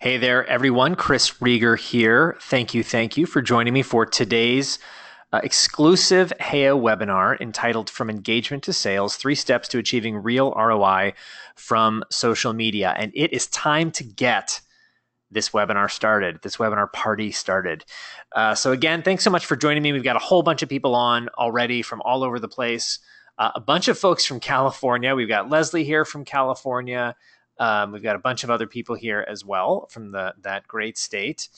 Hey there, everyone. Chris Rieger here. Thank you for joining me for today's exclusive HEO webinar entitled From Engagement to Sales, 3 Steps to Achieving Real ROI from Social Media. And it is time to get this webinar started, this webinar party started. So again, thanks so much for joining me. We've got a whole bunch of people on already from all over the place. A bunch of folks from California. We've got Leslie here from California. We've got a bunch of other people here as well from that great state.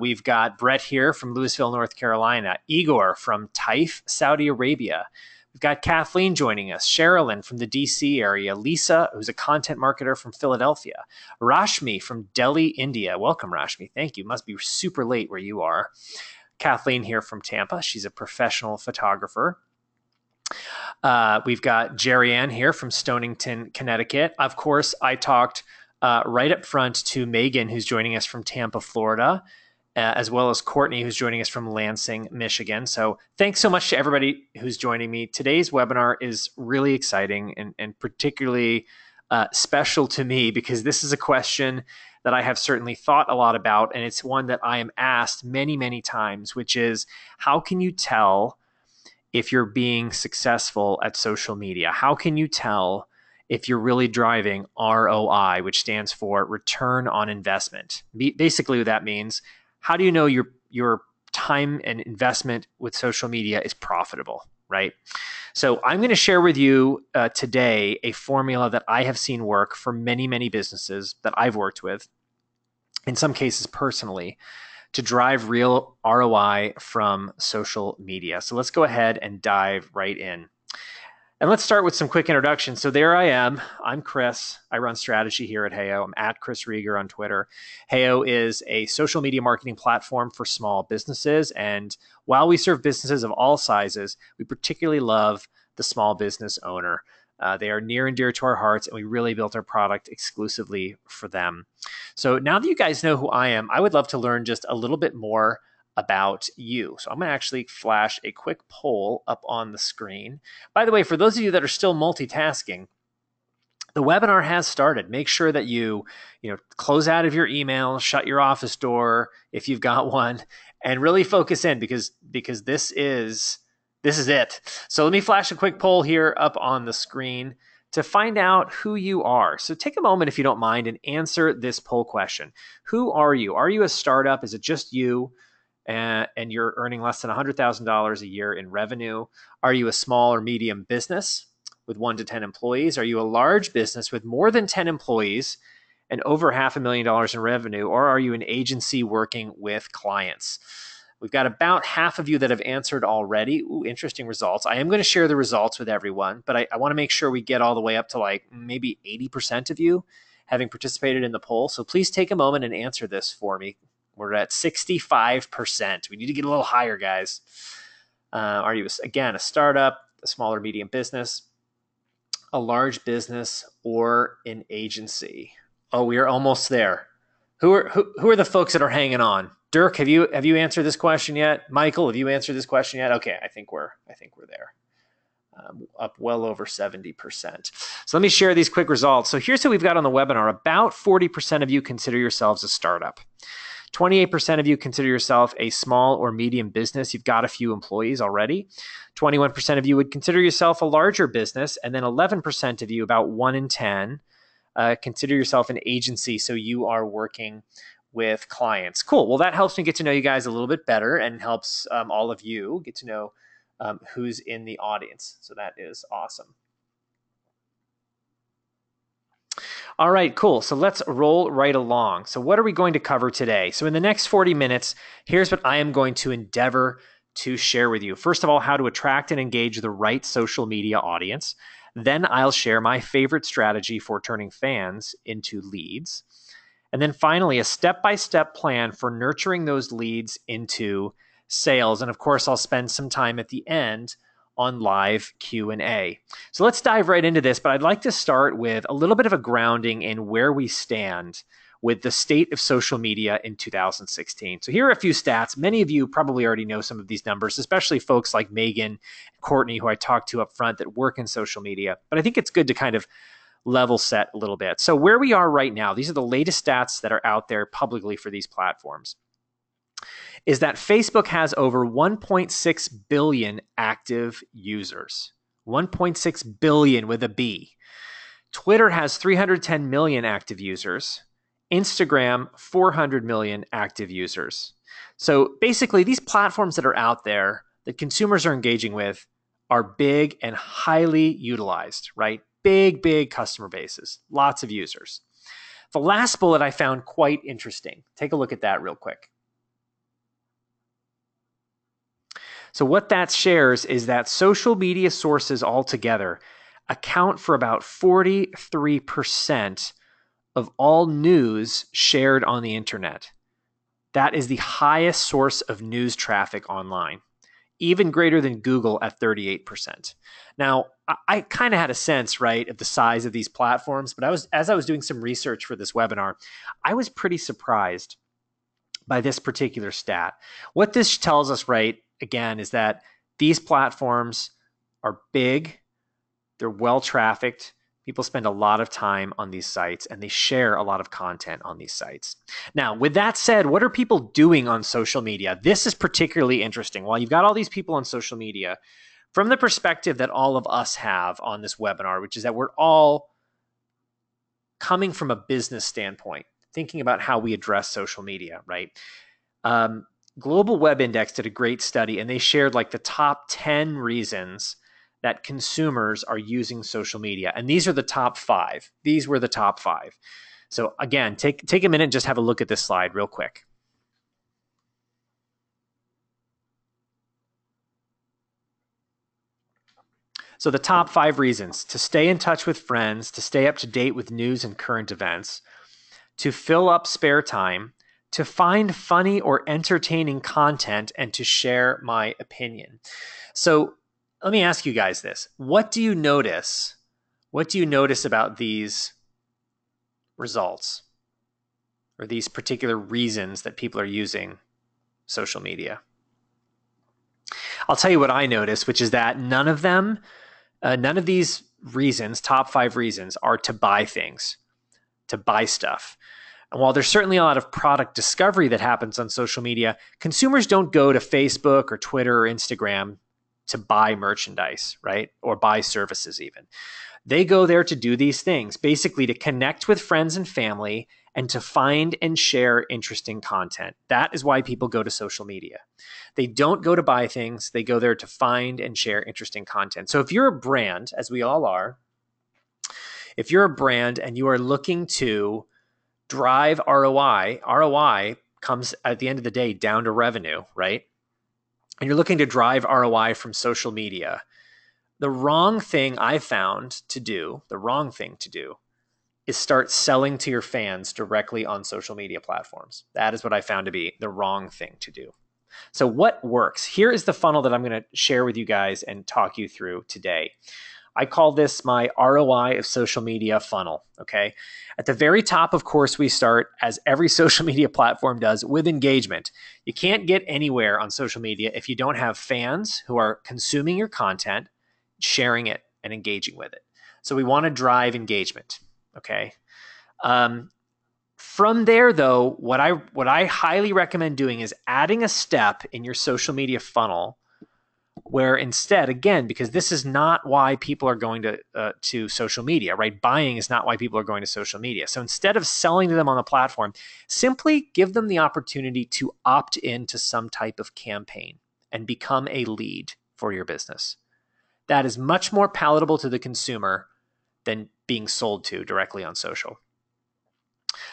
We've got Brett here from Louisville, North Carolina. Igor from Taif, Saudi Arabia. We've got Kathleen joining us. Sherilyn from the DC area. Lisa, who's a content marketer from Philadelphia. Rashmi from Delhi, India. Welcome, Rashmi. Thank you. Must be super late where you are. Kathleen here from Tampa. She's a professional photographer. We've got Jerry Ann here from Stonington, Connecticut. Of course, I talked right up front to Megan, who's joining us from Tampa, Florida, as well as Courtney, who's joining us from Lansing, Michigan. So thanks so much to everybody who's joining me. Today's webinar is really exciting and particularly special to me because this is a question that I have certainly thought a lot about, and it's one that I am asked many, many times, which is, how can you tell if you're being successful at social media? How can you tell if you're really driving ROI, which stands for return on investment? Basically, what that means, how do you know your time and investment with social media is profitable, right? So I'm going to share with you today a formula that I have seen work for many, many businesses that I've worked with, in some cases personally, to drive real ROI from social media. So let's go ahead and dive right in. And let's start with some quick introductions. So there I am. I'm Chris. I run strategy here at HEO. I'm at Chris Rieger on Twitter. HEO is a social media marketing platform for small businesses. And while we serve businesses of all sizes, we particularly love the small business owner. They are near and dear to our hearts, and we really built our product exclusively for them. So now that you guys know who I am, I would love to learn just a little bit more about you. So I'm going to actually flash a quick poll up on the screen. By the way, for those of you that are still multitasking, the webinar has started. Make sure that you close out of your email, shut your office door if you've got one, and really focus in because this is it. So let me flash a quick poll here up on the screen to find out who you are. So take a moment, if you don't mind, and answer this poll question. Who are you? Are you a startup? Is it just you and you're earning less than $100,000 a year in revenue? Are you a small or medium business with 1 to 10 employees? Are you a large business with more than 10 employees and over $500,000 in revenue? Or are you an agency working with clients? We've got about half of you that have answered already. Ooh, interesting results. I am going to share the results with everyone, but I want to make sure we get all the way up to like maybe 80% of you having participated in the poll. So please take a moment and answer this for me. We're at 65%. We need to get a little higher, guys. Are you, again, a startup, a small or medium business, a large business, or an agency? Oh, we are almost there. Who are the folks that are hanging on? Dirk, have you answered this question yet? Michael, have you answered this question yet? Okay, I think we're there. Up well over 70%. So let me share these quick results. So here's what we've got on the webinar. About 40% of you consider yourselves a startup. 28% of you consider yourself a small or medium business. You've got a few employees already. 21% of you would consider yourself a larger business. And then 11% of you, about 1 in 10, consider yourself an agency. So you are working with clients. Cool. Well, that helps me get to know you guys a little bit better and helps all of you get to know who's in the audience. So that is awesome. All right, cool. So let's roll right along. So what are we going to cover today? So in the next 40 minutes, here's what I am going to endeavor to share with you. First of all, how to attract and engage the right social media audience. Then I'll share my favorite strategy for turning fans into leads. And then finally, a step-by-step plan for nurturing those leads into sales. And of course, I'll spend some time at the end on live Q&A. So let's dive right into this, but I'd like to start with a little bit of a grounding in where we stand with the state of social media in 2016. So here are a few stats. Many of you probably already know some of these numbers, especially folks like Megan and Courtney, who I talked to up front that work in social media. But I think it's good to kind of level set a little bit. So where we are right now, these are the latest stats that are out there publicly for these platforms, is that Facebook has over 1.6 billion active users. 1.6 billion with a B. Twitter has 310 million active users. Instagram, 400 million active users. So basically, these platforms that are out there that consumers are engaging with are big and highly utilized, right? Big customer bases, lots of users. The last bullet I found quite interesting. Take a look at that real quick. So what that shares is that social media sources altogether account for about 43% of all news shared on the internet. That is the highest source of news traffic online, even greater than Google at 38%. Now, I kind of had a sense, right, of the size of these platforms, but as I was doing some research for this webinar, I was pretty surprised by this particular stat. What this tells us, right, again, is that these platforms are big, they're well trafficked, people spend a lot of time on these sites, and they share a lot of content on these sites. Now, with that said, what are people doing on social media? This is particularly interesting. While you've got all these people on social media, from the perspective that all of us have on this webinar, which is that we're all coming from a business standpoint, thinking about how we address social media, right? Global Web Index did a great study, and they shared like the top 10 reasons that consumers are using social media. And these are the top 5. These were the top 5. So again, take a minute and just have a look at this slide real quick. So the top 5 reasons: to stay in touch with friends, to stay up to date with news and current events, to fill up spare time, to find funny or entertaining content, and to share my opinion. So let me ask you guys this. What do you notice? What do you notice about these results or these particular reasons that people are using social media? I'll tell you what I noticed, which is that none of these reasons, top 5 reasons, are to buy things, to buy stuff. And while there's certainly a lot of product discovery that happens on social media, consumers don't go to Facebook or Twitter or Instagram to buy merchandise, right? Or buy services even. They go there to do these things, basically to connect with friends and family and to find and share interesting content. That is why people go to social media. They don't go to buy things. They go there to find and share interesting content. So if you're a brand, as we all are, if you're a brand and you are looking to drive ROI, ROI comes at the end of the day down to revenue, right? And you're looking to drive ROI from social media. The wrong thing I found to do, is start selling to your fans directly on social media platforms. That is what I found to be the wrong thing to do. So what works? Here is the funnel that I'm going to share with you guys and talk you through today. I call this my ROI of social media funnel, okay? At the very top, of course, we start, as every social media platform does, with engagement. You can't get anywhere on social media if you don't have fans who are consuming your content, sharing it, and engaging with it. So we want to drive engagement, okay? From there, though, what I highly recommend doing is adding a step in your social media funnel where instead, again, because this is not why people are going to social media, right? Buying is not why people are going to social media. So instead of selling to them on the platform, simply give them the opportunity to opt into some type of campaign and become a lead for your business. That is much more palatable to the consumer than being sold to directly on social.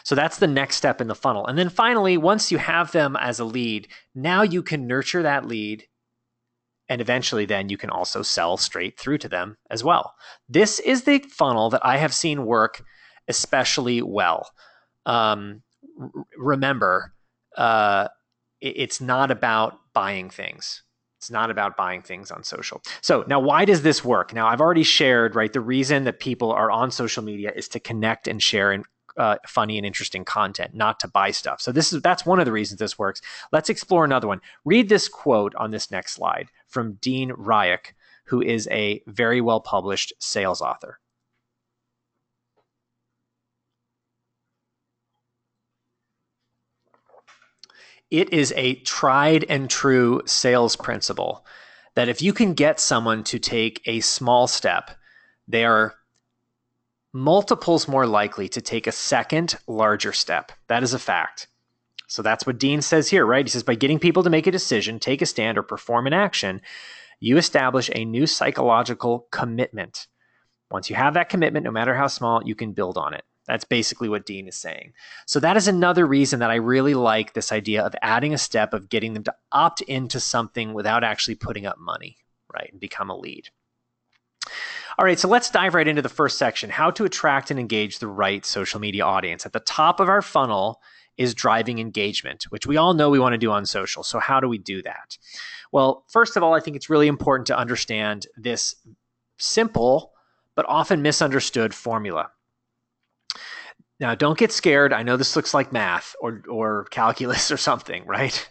So that's the next step in the funnel. And then finally, once you have them as a lead, now you can nurture that lead. And eventually then you can also sell straight through to them as well. This is the funnel that I have seen work especially well. Remember, it's not about buying things. It's not about buying things on social. So now why does this work? Now I've already shared, right, the reason that people are on social media is to connect and share funny and interesting content, not to buy stuff. So that's one of the reasons this works. Let's explore another one. Read this quote on this next slide from Dean Ryuk, who is a very well-published sales author. It is a tried and true sales principle that if you can get someone to take a small step, they are multiples more likely to take a second, larger step. That is a fact. So that's what Dean says here, right? He says, by getting people to make a decision, take a stand, or perform an action, you establish a new psychological commitment. Once you have that commitment, no matter how small, you can build on it. That's basically what Dean is saying. So that is another reason that I really like this idea of adding a step of getting them to opt into something without actually putting up money, right? And become a lead. All right, so let's dive right into the first section, how to attract and engage the right social media audience. At the top of our funnel is driving engagement, which we all know we want to do on social. So how do we do that? Well, first of all, I think it's really important to understand this simple but often misunderstood formula. Now, don't get scared. I know this looks like math or calculus or something, right?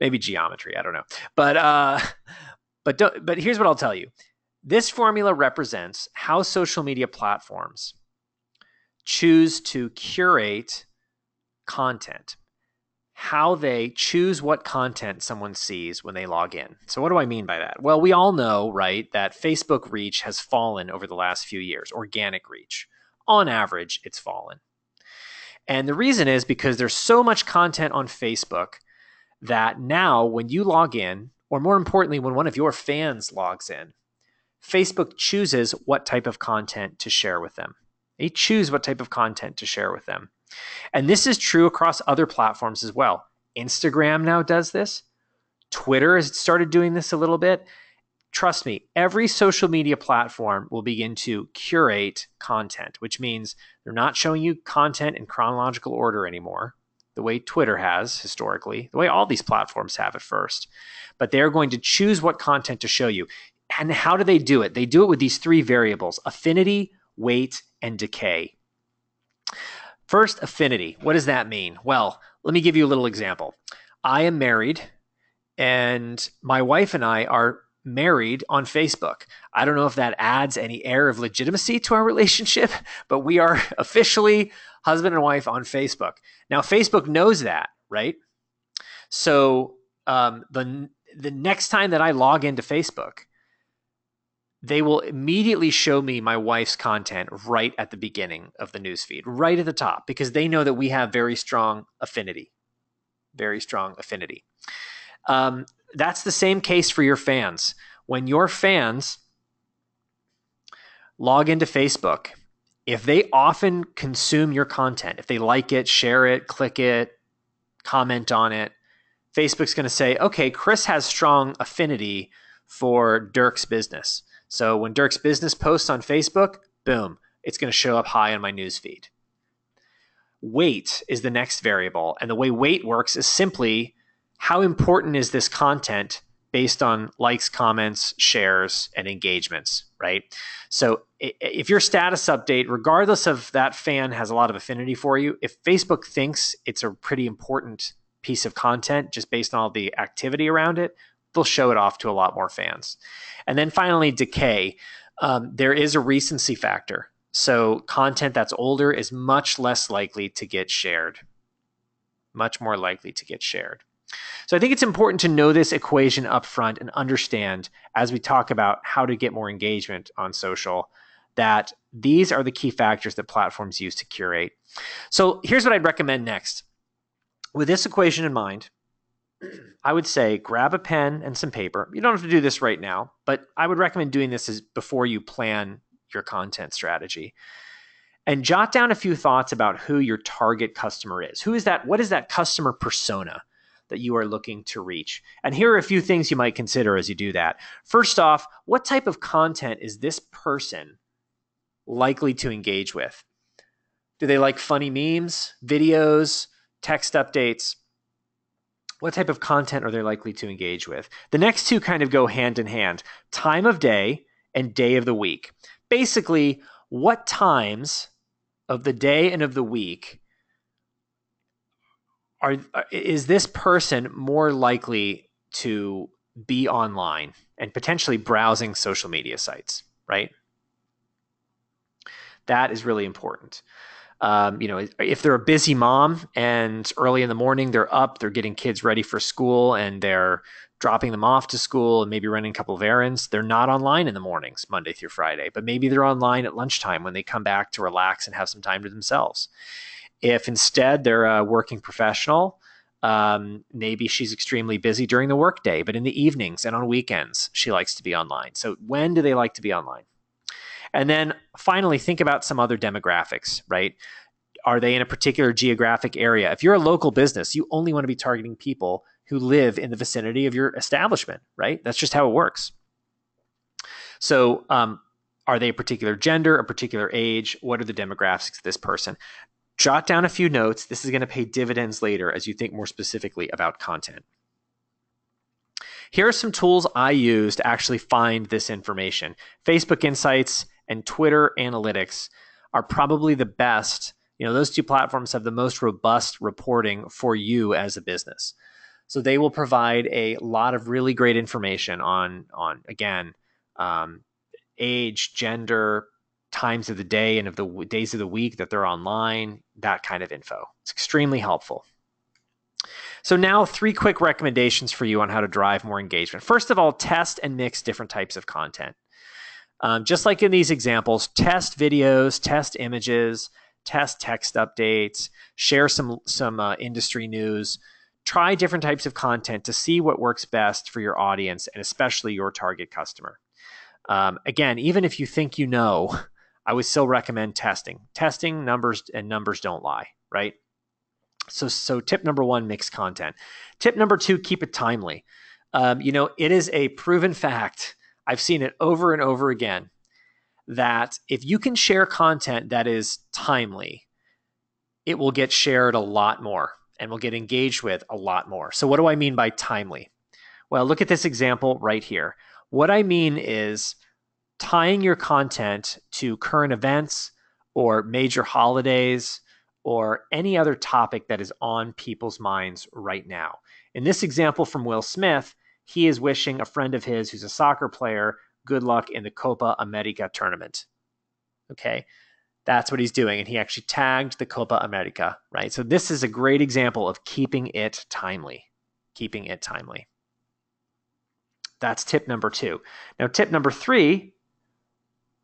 Maybe geometry. I don't know. But here's what I'll tell you. This formula represents how social media platforms choose to curate content, how they choose what content someone sees when they log in. So what do I mean by that? Well, we all know, right, that Facebook reach has fallen over the last few years, organic reach. On average, it's fallen. And the reason is because there's so much content on Facebook that now when you log in, or more importantly, when one of your fans logs in, Facebook chooses what type of content to share with them. They choose what type of content to share with them. And this is true across other platforms as well. Instagram now does this. Twitter has started doing this a little bit. Trust me, every social media platform will begin to curate content, which means they're not showing you content in chronological order anymore, the way Twitter has historically, the way all these platforms have at first. But they're going to choose what content to show you. And how do they do it? They do it with these three variables: affinity, weight, and decay. First, affinity. What does that mean? Well, let me give you a little example. I am married, and my wife and I are married on Facebook. I don't know if that adds any air of legitimacy to our relationship, but we are officially husband and wife on Facebook. Now, Facebook knows that, right? So the next time that I log into Facebook, they will immediately show me my wife's content right at the beginning of the newsfeed, right at the top, because they know that we have very strong affinity. Very strong affinity. That's the same case for your fans. When your fans log into Facebook, if they often consume your content, if they like it, share it, click it, comment on it, Facebook's going to say, okay, Chris has strong affinity for Dirk's business. So when Dirk's business posts on Facebook, boom, it's going to show up high on my newsfeed. Weight is the next variable. And the way weight works is simply how important is this content based on likes, comments, shares, and engagements, right? So if your status update, regardless of that fan has a lot of affinity for you, if Facebook thinks it's a pretty important piece of content just based on all the activity around it, they'll show it off to a lot more fans. And then finally, decay. There is a recency factor. So content that's older is much less likely to get shared, much more likely to get shared. So I think it's important to know this equation up front and understand as we talk about how to get more engagement on social, that these are the key factors that platforms use to curate. So here's what I'd recommend next. With this equation in mind, I would say grab a pen and some paper. You don't have to do this right now, but I would recommend doing this before you plan your content strategy. And jot down a few thoughts about who your target customer is. Who is that? What is that customer persona that you are looking to reach? And here are a few things you might consider as you do that. First off, what type of content is this person likely to engage with? Do they like funny memes, videos, text updates? What type of content are they likely to engage with? The next two kind of go hand in hand: time of day and day of the week. Basically, what times of the day and of the week is this person more likely to be online and potentially browsing social media sites, right? That is really important. If they're a busy mom and early in the morning they're up, they're getting kids ready for school and they're dropping them off to school and maybe running a couple of errands, they're not online in the mornings, Monday through Friday, but maybe they're online at lunchtime when they come back to relax and have some time to themselves. If instead they're a working professional, maybe she's extremely busy during the workday, but in the evenings and on weekends, she likes to be online. So when do they like to be online? And then finally, think about some other demographics, right? Are they in a particular geographic area? If you're a local business, you only want to be targeting people who live in the vicinity of your establishment, right? That's just how it works. So are they a particular gender, a particular age? What are the demographics of this person? Jot down a few notes. This is going to pay dividends later as you think more specifically about content. Here are some tools I use to actually find this information. Facebook Insights and Twitter Analytics are probably the best. Those two platforms have the most robust reporting for you as a business. So they will provide a lot of really great information on again, age, gender, times of the day and of the days of the week that they're online, that kind of info. It's extremely helpful. So now 3 quick recommendations for you on how to drive more engagement. First of all, test and mix different types of content. Just like in these examples, test videos, test images, test text updates, share some industry news. Try different types of content to see what works best for your audience and especially your target customer. Again, even if you think I would still recommend testing. Testing, numbers don't lie, right? So tip number 1, mix content. Tip number 2, keep it timely. It is a proven fact. I've seen it over and over again that if you can share content that is timely, it will get shared a lot more and will get engaged with a lot more. So what do I mean by timely? Well, look at this example right here. What I mean is tying your content to current events or major holidays or any other topic that is on people's minds right now. In this example from Will Smith, he is wishing a friend of his who's a soccer player good luck in the Copa America tournament. Okay, that's what he's doing. And he actually tagged the Copa America, right? So this is a great example of keeping it timely. Keeping it timely. That's tip number 2. Now, tip number 3,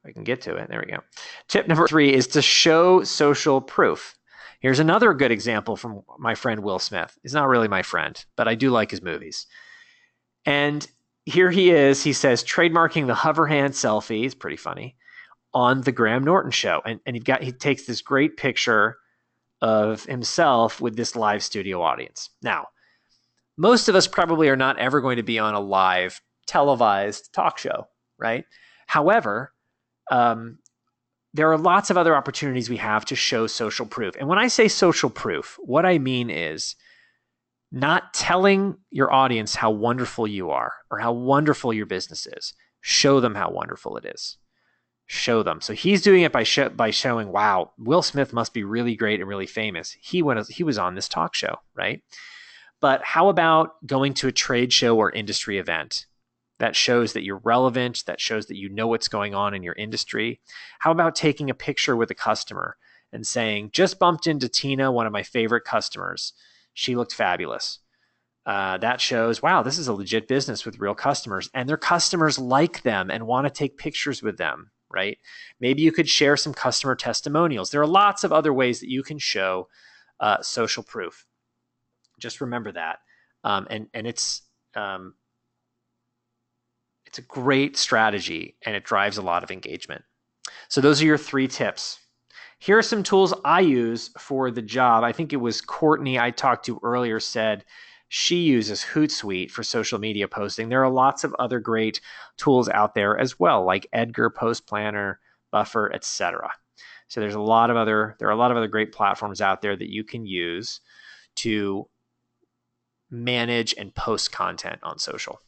I can get to it. There we go. Tip number 3 is to show social proof. Here's another good example from my friend Will Smith. He's not really my friend, but I do like his movies. And here he is. He says, trademarking the hover hand selfie, is pretty funny, on the Graham Norton show. And he takes this great picture of himself with this live studio audience. Now, most of us probably are not ever going to be on a live televised talk show, right? However, there are lots of other opportunities we have to show social proof. And when I say social proof, what I mean is not telling your audience how wonderful you are or how wonderful your business is. Show them how wonderful it is. Show them. So he's doing it by showing, wow, Will Smith must be really great and really famous. He was on this talk show, right? But how about going to a trade show or industry event? That shows that you're relevant, that shows that you know what's going on in your industry. How about taking a picture with a customer and saying, just bumped into Tina, one of my favorite customers. She looked fabulous. That shows, wow, this is a legit business with real customers, and their customers like them and want to take pictures with them, right? Maybe you could share some customer testimonials. There are lots of other ways that you can show social proof. Just remember that. And it's a great strategy, and it drives a lot of engagement. So those are your 3 tips. Here are some tools I use for the job. I think it was Courtney I talked to earlier said she uses Hootsuite for social media posting. There are lots of other great tools out there as well, like Edgar, Post Planner, Buffer, etc. So there are a lot of other great platforms out there that you can use to manage and post content on social.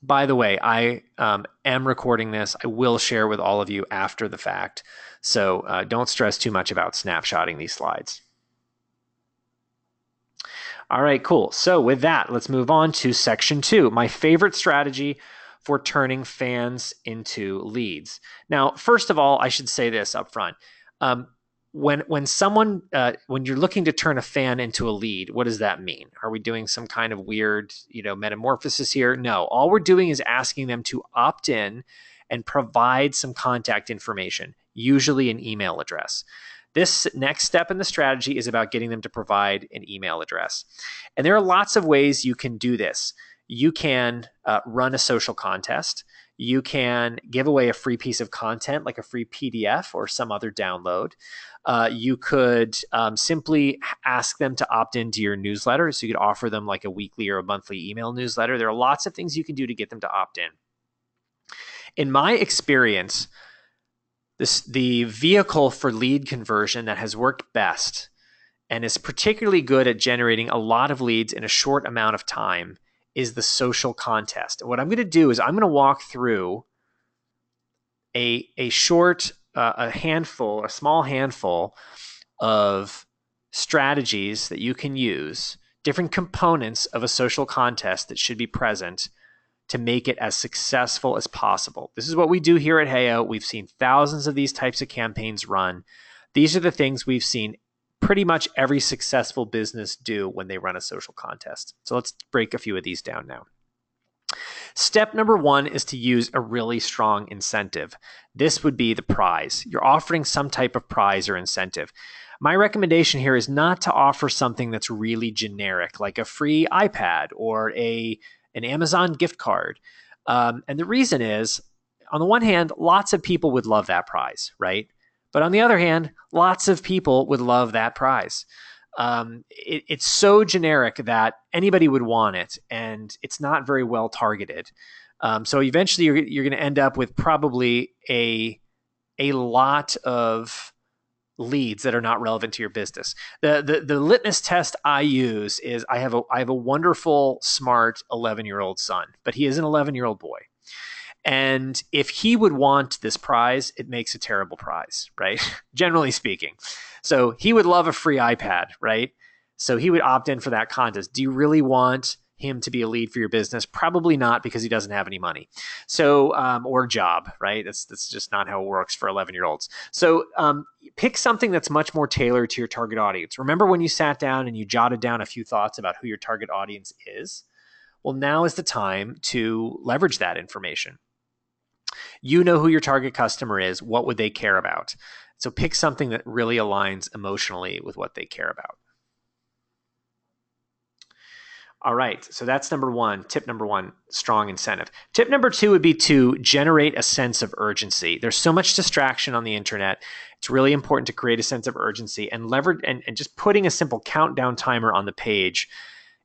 By the way, I am recording this. I will share with all of you after the fact. So don't stress too much about snapshotting these slides. All right, cool. So with that, let's move on to section 2, my favorite strategy for turning fans into leads. Now, first of all, I should say this up front. When you're looking to turn a fan into a lead, what does that mean? Are we doing some kind of weird, metamorphosis here? No, all we're doing is asking them to opt in and provide some contact information, usually an email address. This next step in the strategy is about getting them to provide an email address. And there are lots of ways you can do this. You can run a social contest. You can give away a free piece of content like a free PDF or some other download. You could simply ask them to opt into your newsletter. So you could offer them like a weekly or a monthly email newsletter. There are lots of things you can do to get them to opt in. In my experience, the vehicle for lead conversion that has worked best and is particularly good at generating a lot of leads in a short amount of time is the social contest. And what I'm going to do is I'm going to walk through a small handful of strategies that you can use, different components of a social contest that should be present to make it as successful as possible. This is what we do here at Heyo. We've seen thousands of these types of campaigns run. These are the things we've seen pretty much every successful business do when they run a social contest. So let's break a few of these down now. Step number one is to use a really strong incentive. This would be the prize. You're offering some type of prize or incentive. My recommendation here is not to offer something that's really generic, like a free iPad or an Amazon gift card. And the reason is, on the one hand, lots of people would love that prize, right? But on the other hand, lots of people would love that prize. It's so generic that anybody would want it, and it's not very well targeted. So eventually you're going to end up with probably a lot of leads that are not relevant to your business. The litmus test I use is I have a wonderful, smart 11-year-old son, but he is an 11-year-old boy. And if he would want this prize, it makes a terrible prize, right? Generally speaking. So he would love a free iPad, right? So he would opt in for that contest. Do you really want him to be a lead for your business? Probably not, because he doesn't have any money. So, or job, right? That's just not how it works for 11-year-olds. So pick something that's much more tailored to your target audience. Remember when you sat down and you jotted down a few thoughts about who your target audience is? Well, now is the time to leverage that information. You know who your target customer is. What would they care about? So pick something that really aligns emotionally with what they care about. All right, so that's number one. Tip number one, strong incentive. Tip number two would be to generate a sense of urgency. There's so much distraction on the internet. It's really important to create a sense of urgency, and leverage and just putting a simple countdown timer on the page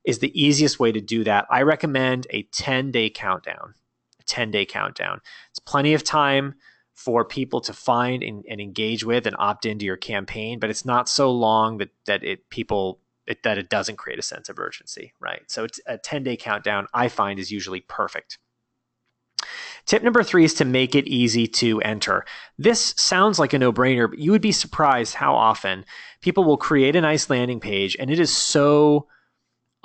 is the easiest way to do that. I recommend a 10-day countdown. A 10-day countdown. It's plenty of time for people to find and engage with and opt into your campaign, but it's not so long that it doesn't create a sense of urgency, right? So it's a 10-day countdown, I find, is usually perfect. Tip number three is to make it easy to enter. This sounds like a no-brainer, but you would be surprised how often people will create a nice landing page and it is so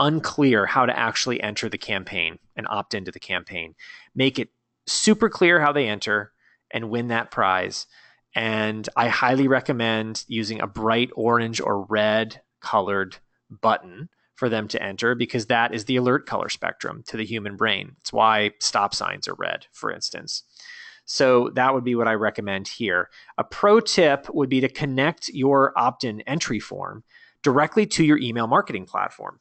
unclear how to actually enter the campaign and opt into the campaign. Make it super clear how they enter and win that prize. And I highly recommend using a bright orange or red colored button for them to enter, because that is the alert color spectrum to the human brain. It's why stop signs are red, for instance. So that would be what I recommend here. A pro tip would be to connect your opt-in entry form directly to your email marketing platform,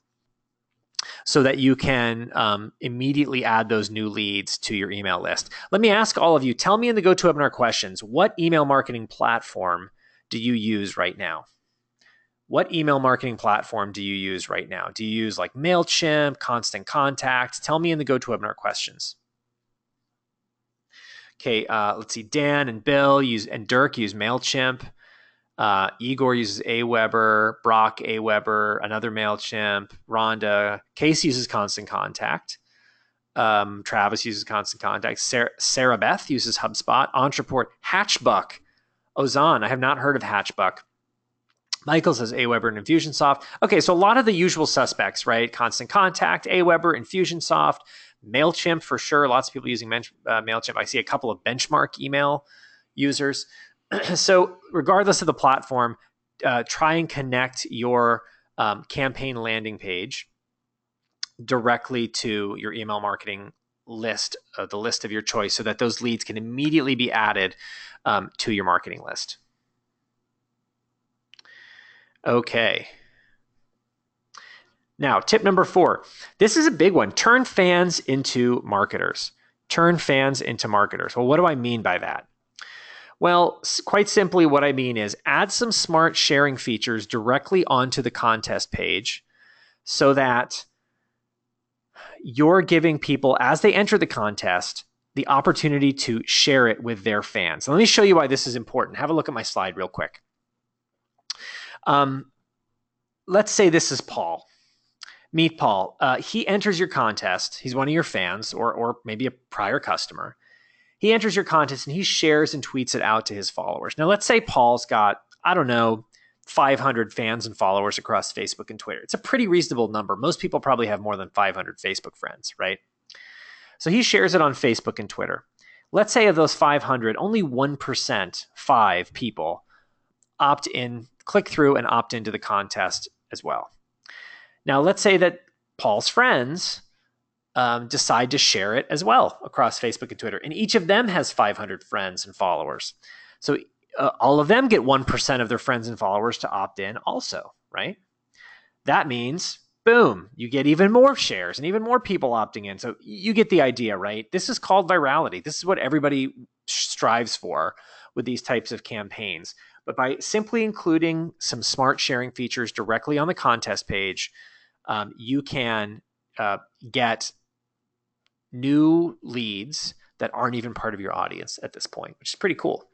so that you can immediately add those new leads to your email list. Let me ask all of you, tell me in the GoToWebinar questions, what email marketing platform do you use right now? What email marketing platform do you use right now? Do you use like MailChimp, Constant Contact? Tell me in the GoToWebinar questions. Okay, let's see. Dan and Bill and Dirk use MailChimp. Igor uses Aweber, Brock Aweber, another MailChimp, Rhonda. Casey uses Constant Contact. Travis uses Constant Contact. Sarah Beth uses HubSpot. Entreport, Hatchbuck. Ozan, I have not heard of Hatchbuck. Michael says Aweber and Infusionsoft. Okay, so a lot of the usual suspects, right? Constant Contact, Aweber, Infusionsoft, MailChimp for sure. Lots of people using MailChimp. I see a couple of Benchmark email users. So regardless of the platform, try and connect your campaign landing page directly to your email marketing list, the list of your choice, so that those leads can immediately be added to your marketing list. Okay. Now, tip number 4. This is a big one. Turn fans into marketers. Turn fans into marketers. Well, what do I mean by that? Well, quite simply, what I mean is add some smart sharing features directly onto the contest page so that you're giving people, as they enter the contest, the opportunity to share it with their fans. Let me show you why this is important. Have a look at my slide real quick. Let's say this is Paul. Meet Paul. He enters your contest. He's one of your fans or maybe a prior customer. He enters your contest and he shares and tweets it out to his followers. Now, let's say Paul's got, 500 fans and followers across Facebook and Twitter. It's a pretty reasonable number. Most people probably have more than 500 Facebook friends, right? So he shares it on Facebook and Twitter. Let's say of those 500, only 1%, 5 people, opt in, click through and opt into the contest as well. Now, let's say that Paul's friends decide to share it as well across Facebook and Twitter. And each of them has 500 friends and followers. So all of them get 1% of their friends and followers to opt in also, right? That means, boom, you get even more shares and even more people opting in. So you get the idea, right? This is called virality. This is what everybody strives for with these types of campaigns. But by simply including some smart sharing features directly on the contest page, you can get new leads that aren't even part of your audience at this point, which is pretty cool.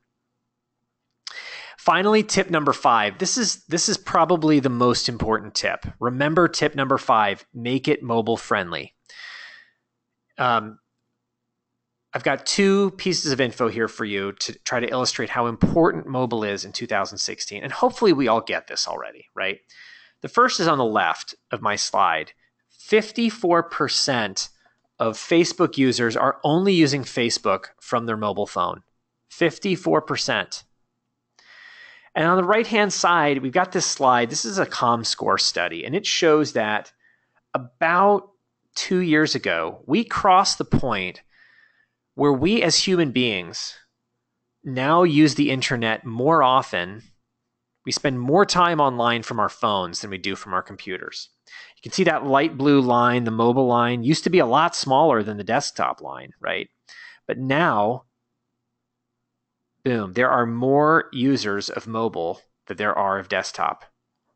Finally, tip number 5. This is probably the most important tip. Remember tip number 5, make it mobile friendly. I've got 2 pieces of info here for you to try to illustrate how important mobile is in 2016. And hopefully we all get this already, right? The first is on the left of my slide. 54% of Facebook users are only using Facebook from their mobile phone. 54%. And on the right-hand side, we've got this slide. This is a ComScore study, and it shows that about 2 years ago, we crossed the point where we as human beings now use the internet more often. We spend more time online from our phones than we do from our computers. You can see that light blue line, the mobile line, used to be a lot smaller than the desktop line, right? But now, boom, there are more users of mobile than there are of desktop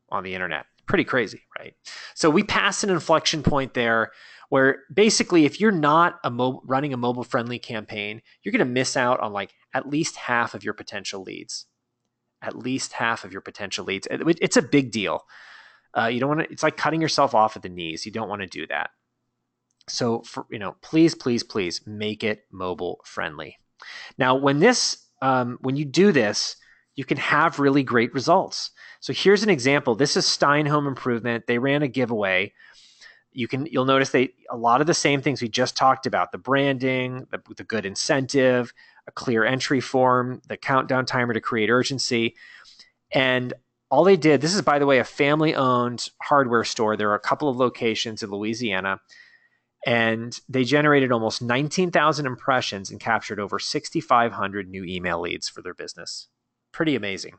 on the internet. Pretty crazy, right? So we passed an inflection point there where basically if you're not running a mobile-friendly campaign, you're going to miss out on like at least half of your potential leads. At least half of your potential leads. It's a big deal. You don't want to. It's like cutting yourself off at the knees. You don't want to do that. So, please, please, please make it mobile friendly. Now, when you do this, you can have really great results. So here's an example. This is Stein Home Improvement. They ran a giveaway. You'll notice a lot of the same things we just talked about: the branding, the good incentive, a clear entry form, the countdown timer to create urgency. And all they did, this is, by the way, a family-owned hardware store. There are a couple of locations in Louisiana, and they generated almost 19,000 impressions and captured over 6,500 new email leads for their business. Pretty amazing.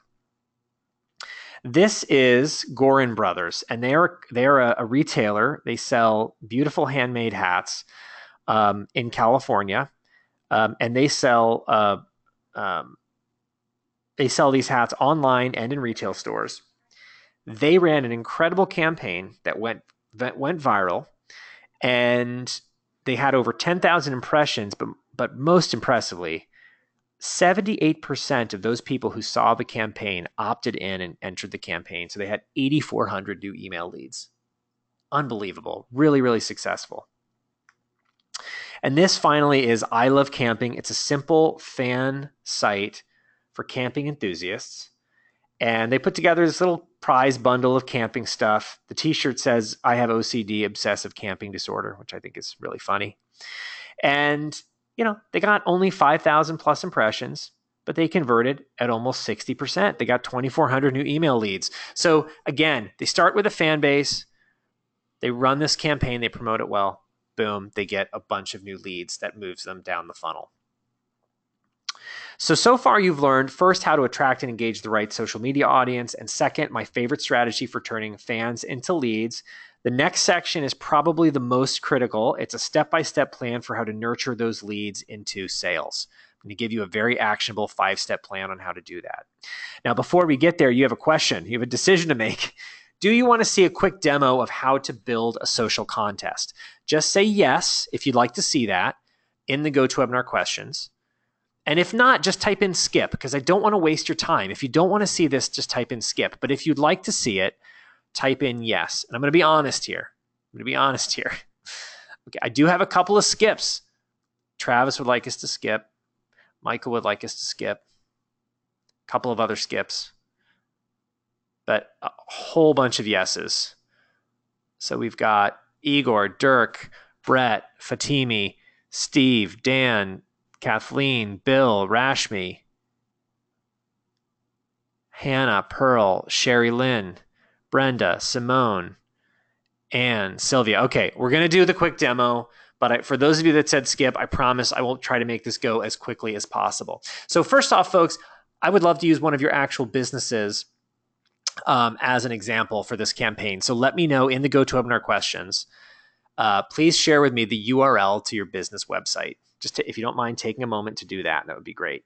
This is Gorin Brothers, and they are a retailer. They sell beautiful handmade hats in California. And they sell these hats online and in retail stores. They ran an incredible campaign that went viral, and they had over 10,000 impressions. But most impressively, 78% of those people who saw the campaign opted in and entered the campaign. So they had 8,400 new email leads. Unbelievable. Really, really successful. And this finally is I Love Camping. It's a simple fan site for camping enthusiasts. And they put together this little prize bundle of camping stuff. The t-shirt says, I have OCD, obsessive camping disorder, which I think is really funny. And, they got only 5,000 plus impressions. but they converted at almost 60%. They got 2,400 new email leads. So again, they start with a fan base, they run this campaign, they promote it well, boom, they get a bunch of new leads that moves them down the funnel. So far you've learned first how to attract and engage the right social media audience, and second, my favorite strategy for turning fans into leads. The next section is probably the most critical. It's a step-by-step plan for how to nurture those leads into sales. I'm going to give you a very actionable 5-step plan on how to do that. Now, before we get there, you have a question. You have a decision to make. Do you want to see a quick demo of how to build a social contest? Just say yes if you'd like to see that in the GoToWebinar questions. And if not, just type in skip, because I don't want to waste your time. If you don't want to see this, just type in skip. But if you'd like to see it, type in yes. And I'm going to be honest here. Okay, I do have a couple of skips. Travis would like us to skip. Michael would like us to skip. A couple of other skips. But a whole bunch of yeses. So we've got Igor, Dirk, Brett, Fatimi, Steve, Dan, Kathleen, Bill, Rashmi, Hannah, Pearl, Sherry Lynn, Brenda, Simone, and Sylvia. Okay, we're going to do the quick demo, but for those of you that said skip, I promise I will try to make this go as quickly as possible. So first off, folks, I would love to use one of your actual businesses as an example for this campaign. So let me know in the GoToWebinar questions. Please share with me the URL to your business website. If you don't mind taking a moment to do that, that would be great.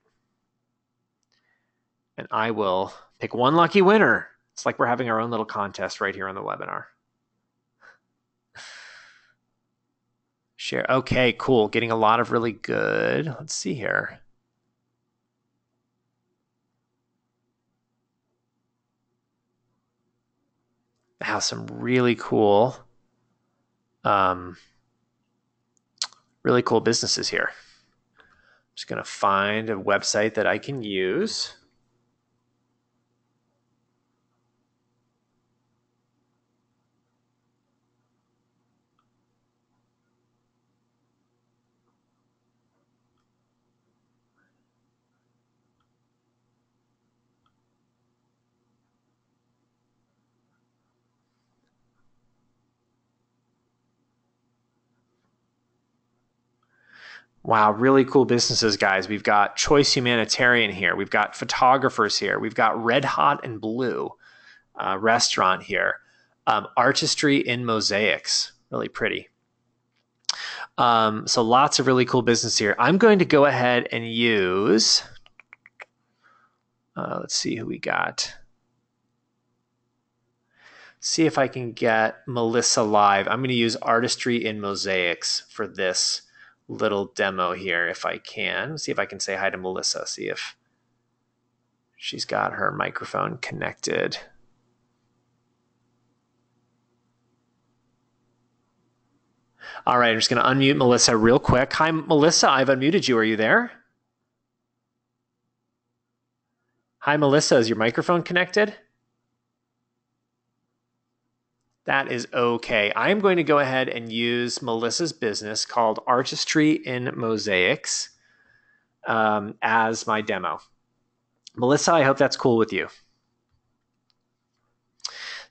And I will pick one lucky winner. It's like we're having our own little contest right here on the webinar. Share. Okay, cool. Getting a lot of really good. Let's see here. I have some really cool businesses here. I'm just going to find a website that I can use. Wow, really cool businesses, guys. We've got Choice Humanitarian here. We've got photographers here. We've got Red Hot and Blue restaurant here. Artistry in Mosaics, really pretty. So lots of really cool business here. I'm going to go ahead and use, let's see who we got. See if I can get Melissa live. I'm going to use Artistry in Mosaics for this little demo here if I can. See if I can say hi to Melissa, see if she's got her microphone connected. All right, I'm just going to unmute Melissa real quick. Hi, Melissa, I've unmuted you. Are you there? Hi, Melissa, is your microphone connected? That is okay. I'm going to go ahead and use Melissa's business called Artistry in Mosaics as my demo. Melissa, I hope that's cool with you.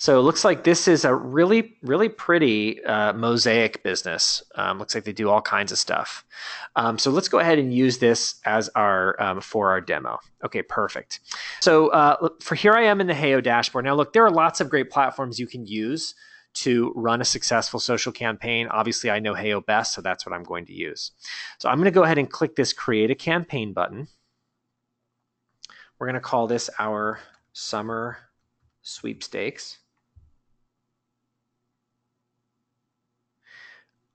So it looks like this is a really, really pretty mosaic business. Looks like they do all kinds of stuff. So let's go ahead and use this as our for our demo. Okay, perfect. So for here I am in the Heyo dashboard. Now look, there are lots of great platforms you can use to run a successful social campaign. Obviously, I know Heyo best, so that's what I'm going to use. So I'm going to go ahead and click this Create a Campaign button. We're going to call this our Summer Sweepstakes.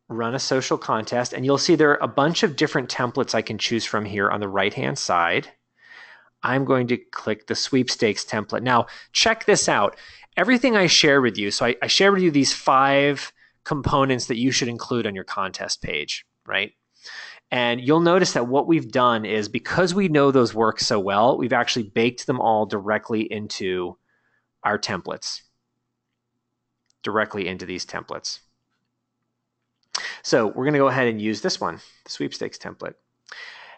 Run a social contest, and you'll see there are a bunch of different templates I can choose from here on the right-hand side. I'm going to click the Sweepstakes template. Now, check this out. Everything I share with you, so I share with you these 5 components that you should include on your contest page, right? And you'll notice that what we've done is, because we know those work so well, we've actually baked them all directly into our templates, directly into these templates. So we're going to go ahead and use this one, the Sweepstakes template.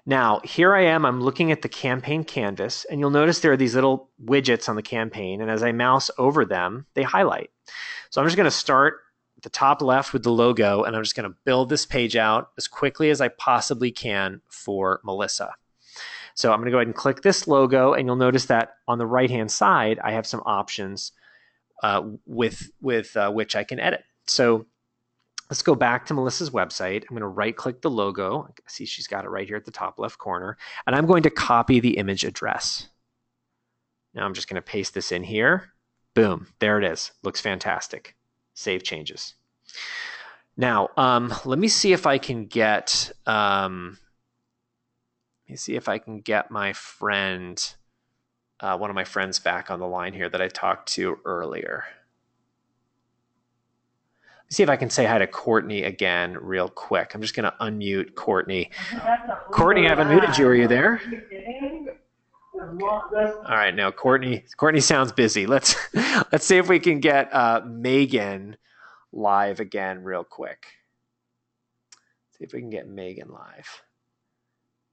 Now, here I am, I'm looking at the campaign canvas, and you'll notice there are these little widgets on the campaign, and as I mouse over them, they highlight. So I'm just going to start at the top left with the logo, and I'm just going to build this page out as quickly as I possibly can for Melissa. So I'm going to go ahead and click this logo, and you'll notice that on the right-hand side, I have some options with which I can edit. So let's go back to Melissa's website. I'm going to right-click the logo. See, she's got it right here at the top left corner. And I'm going to copy the image address. Now I'm just going to paste this in here. Boom, there it is. Looks fantastic. Save changes. Now, let me see if I can get my friend, one of my friends back on the line here that I talked to earlier. See if I can say hi to Courtney again real quick. I'm just going to unmute Courtney. Courtney, I've unmuted you. Are you there? Okay. All right, now Courtney sounds busy. Let's see if we can get Megan live again real quick. See if we can get Megan live.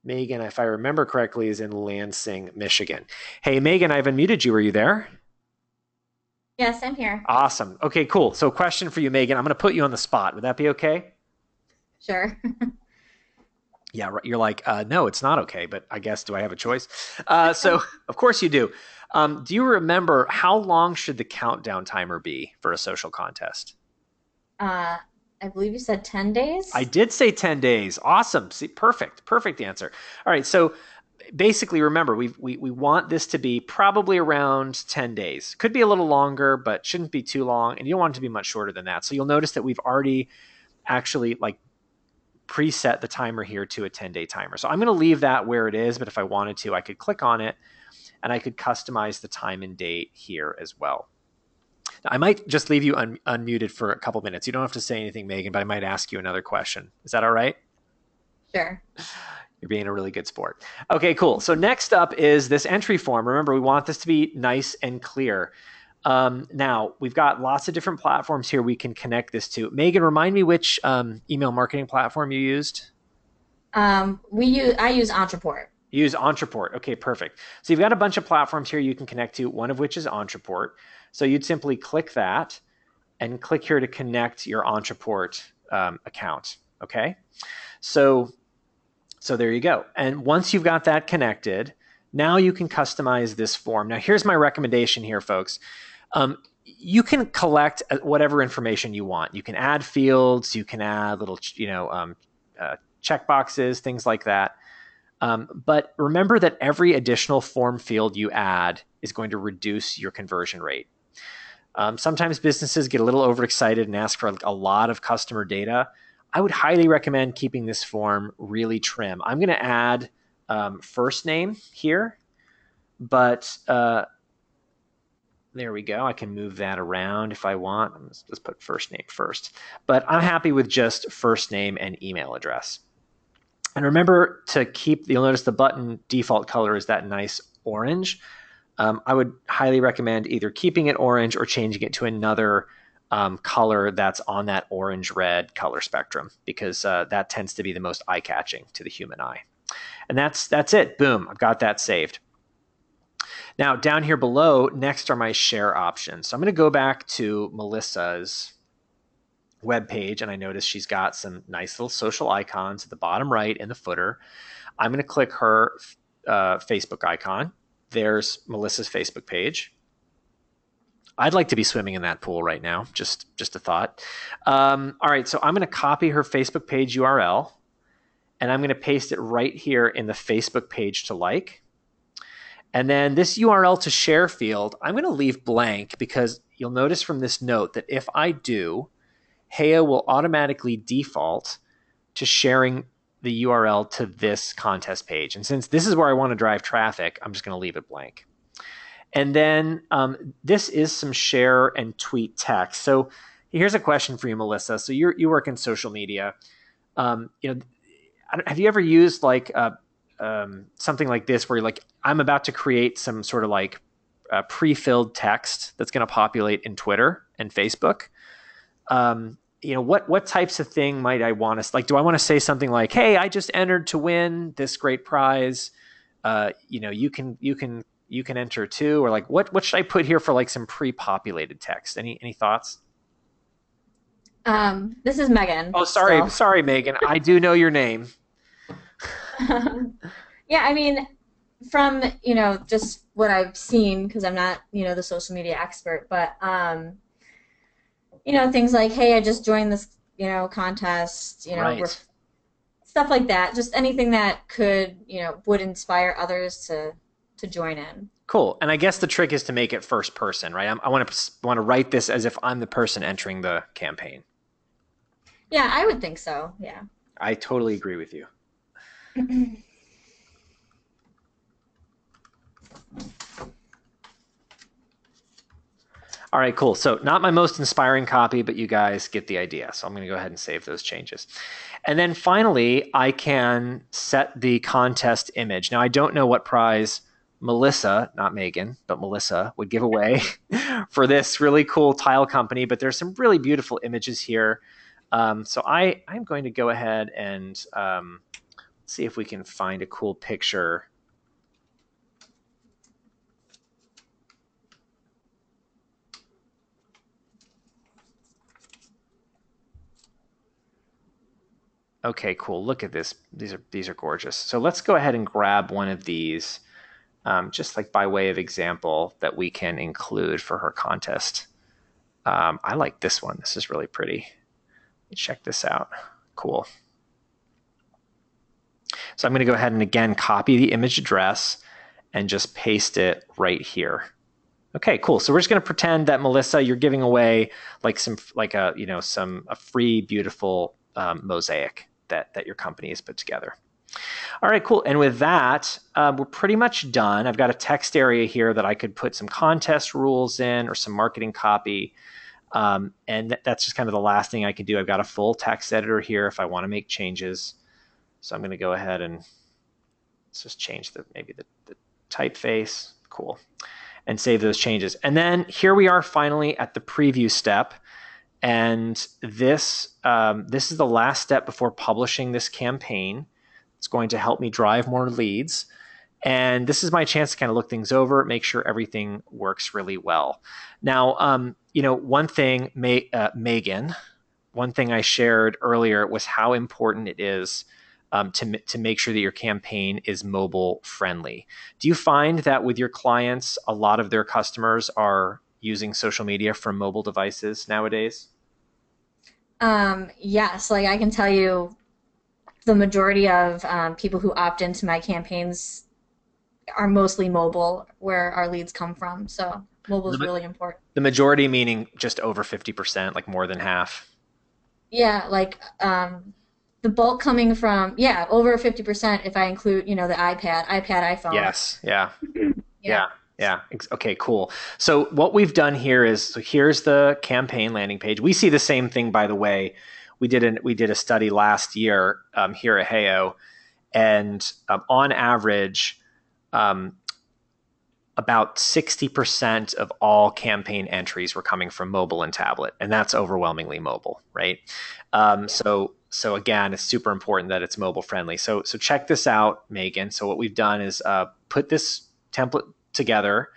Megan, if I remember correctly, is in Lansing, Michigan. Hey, Megan, I've unmuted you. Are you there? Yes, I'm here. Awesome. Okay, cool. So question for you, Megan. I'm going to put you on the spot. Would that be okay? Sure. Yeah, you're like, no, it's not okay, but I guess, do I have a choice? So of course you do. Do you remember how long should the countdown timer be for a social contest? I believe you said 10 days? I did say 10 days. Awesome. See, perfect answer. All right, so basically, remember, we want this to be probably around 10 days. Could be a little longer, but shouldn't be too long, and you don't want it to be much shorter than that. So you'll notice that we've already actually preset the timer here to a 10-day timer. So I'm going to leave that where it is, but if I wanted to, I could click on it, and I could customize the time and date here as well. Now, I might just leave you unmuted for a couple minutes. You don't have to say anything, Megan, but I might ask you another question. Is that all right? Sure. You're being a really good sport. Okay, cool. So next up is this entry form. Remember, we want this to be nice and clear. Now, we've got lots of different platforms here we can connect this to. Megan, remind me which email marketing platform you used? I use Entreport. You use Entreport. Okay, perfect. So you've got a bunch of platforms here you can connect to, one of which is Entreport. So you'd simply click that and click here to connect your Entreport account. Okay? So there you go. And once you've got that connected, now you can customize this form. Now, here's my recommendation here, folks. You can collect whatever information you want. You can add fields. You can add little, check boxes, things like that. But remember that every additional form field you add is going to reduce your conversion rate. Sometimes businesses get a little overexcited and ask for a lot of customer data. I would highly recommend keeping this form really trim. I'm going to add first name here, but there we go. I can move that around if I want. Let's put first name first. But I'm happy with just first name and email address. And remember to keep, you'll notice the button default color is that nice orange. I would highly recommend either keeping it orange or changing it to another color that's on that orange-red color spectrum, because that tends to be the most eye-catching to the human eye. And that's it. Boom, I've got that saved. Now, down here below, next are my share options. So I'm going to go back to Melissa's web page, and I notice she's got some nice little social icons at the bottom right in the footer. I'm going to click her Facebook icon. There's Melissa's Facebook page. I'd like to be swimming in that pool right now. Just a thought. All right, so I'm going to copy her Facebook page URL, and I'm going to paste it right here in the Facebook page to like. And then this URL to share field, I'm going to leave blank because you'll notice from this note that if I do, Heya will automatically default to sharing the URL to this contest page. And since this is where I want to drive traffic, I'm just going to leave it blank. And then this is some share and tweet text. So here's a question for you, Melissa. So you work in social media. Have you ever used something like this where you're like, I'm about to create some sort of pre-filled text that's going to populate in Twitter and Facebook? what types of thing might I want to like? Do I want to say something like, "Hey, I just entered to win this great prize. You can enter too," or like what should I put here for like some pre-populated text? Any thoughts? This is Megan Oh, still. sorry, Megan. I do know your name. Yeah, I mean, from, just what I've seen, because I'm not, the social media expert, but, things like, hey, I just joined this, contest, Right. stuff like that. Just anything that could, would inspire others to join in. Cool. And I guess the trick is to make it first person, right? I want to write this as if I'm the person entering the campaign. Yeah, I would think so. Yeah. I totally agree with you. All right, cool. So not my most inspiring copy, but you guys get the idea. So I'm going to go ahead and save those changes. And then finally, I can set the contest image. Now, I don't know what prize Melissa, not Megan, but Melissa would give away for this really cool tile company, but there's some really beautiful images here. So I'm going to go ahead and see if we can find a cool picture. Okay, cool. Look at this. These are gorgeous. So let's go ahead and grab one of these, just like by way of example, that we can include for her contest. I like this one. This is really pretty. Check this out. Cool. So I'm going to go ahead and again copy the image address and just paste it right here. Okay, cool. So we're just going to pretend that Melissa, you're giving away like a free, beautiful mosaic that your company has put together. All right, cool. And with that, we're pretty much done. I've got a text area here that I could put some contest rules in or some marketing copy. And that's just kind of the last thing I can do. I've got a full text editor here if I want to make changes. So I'm going to go ahead and let's just change maybe the typeface. Cool. And save those changes. And then here we are finally at the preview step. And this is the last step before publishing this campaign. It's going to help me drive more leads. And this is my chance to kind of look things over, make sure everything works really well. Now, one thing, Megan, one thing I shared earlier was how important it is to make sure that your campaign is mobile friendly. Do you find that with your clients, a lot of their customers are using social media from mobile devices nowadays? Yes, like I can tell you the majority of people who opt into my campaigns are mostly mobile, where our leads come from. So mobile is The, really important. the majority meaning just over 50%, like more than half. Yeah, like the bulk coming from, yeah, over 50% if I include, the iPad, iPhone. Yes. Yeah. Yeah. Yeah. Yeah. Okay, cool. So what we've done here is, so here's the campaign landing page. We see the same thing, by the way. We did a study last year here at Heyo, and on average, um, about 60% of all campaign entries were coming from mobile and tablet, and that's overwhelmingly mobile, right? Yeah. So again, it's super important that it's mobile friendly. So check this out, Megan. So what we've done is put this template together.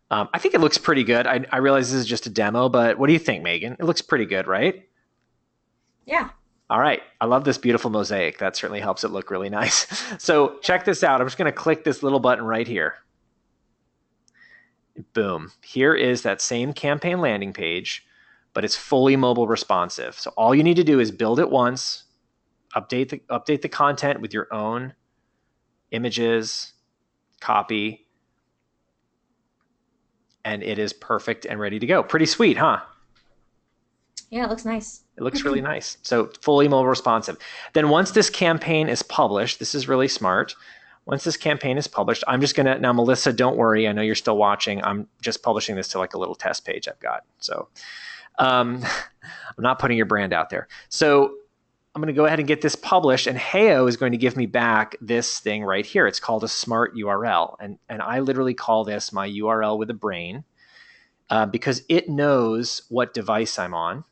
I think it looks pretty good. I realize this is just a demo, but what do you think, Megan? It looks pretty good, right? Yeah. All right. I love this beautiful mosaic. That certainly helps it look really nice. So check this out. I'm just going to click this little button right here. Boom. Here is that same campaign landing page, but it's fully mobile responsive. So all you need to do is build it once, update the content with your own images, copy, and it is perfect and ready to go. Pretty sweet, huh? Yeah, it looks nice. It looks really nice. So fully mobile responsive. Then once this campaign is published, this is really smart. Once this campaign is published, I'm just gonna, now Melissa, don't worry. I know you're still watching. I'm just publishing this to like a little test page I've got. So I'm not putting your brand out there. So I'm gonna go ahead and get this published, and Heyo is going to give me back this thing right here. It's called a smart URL. And I literally call this my URL with a brain because it knows what device I'm on.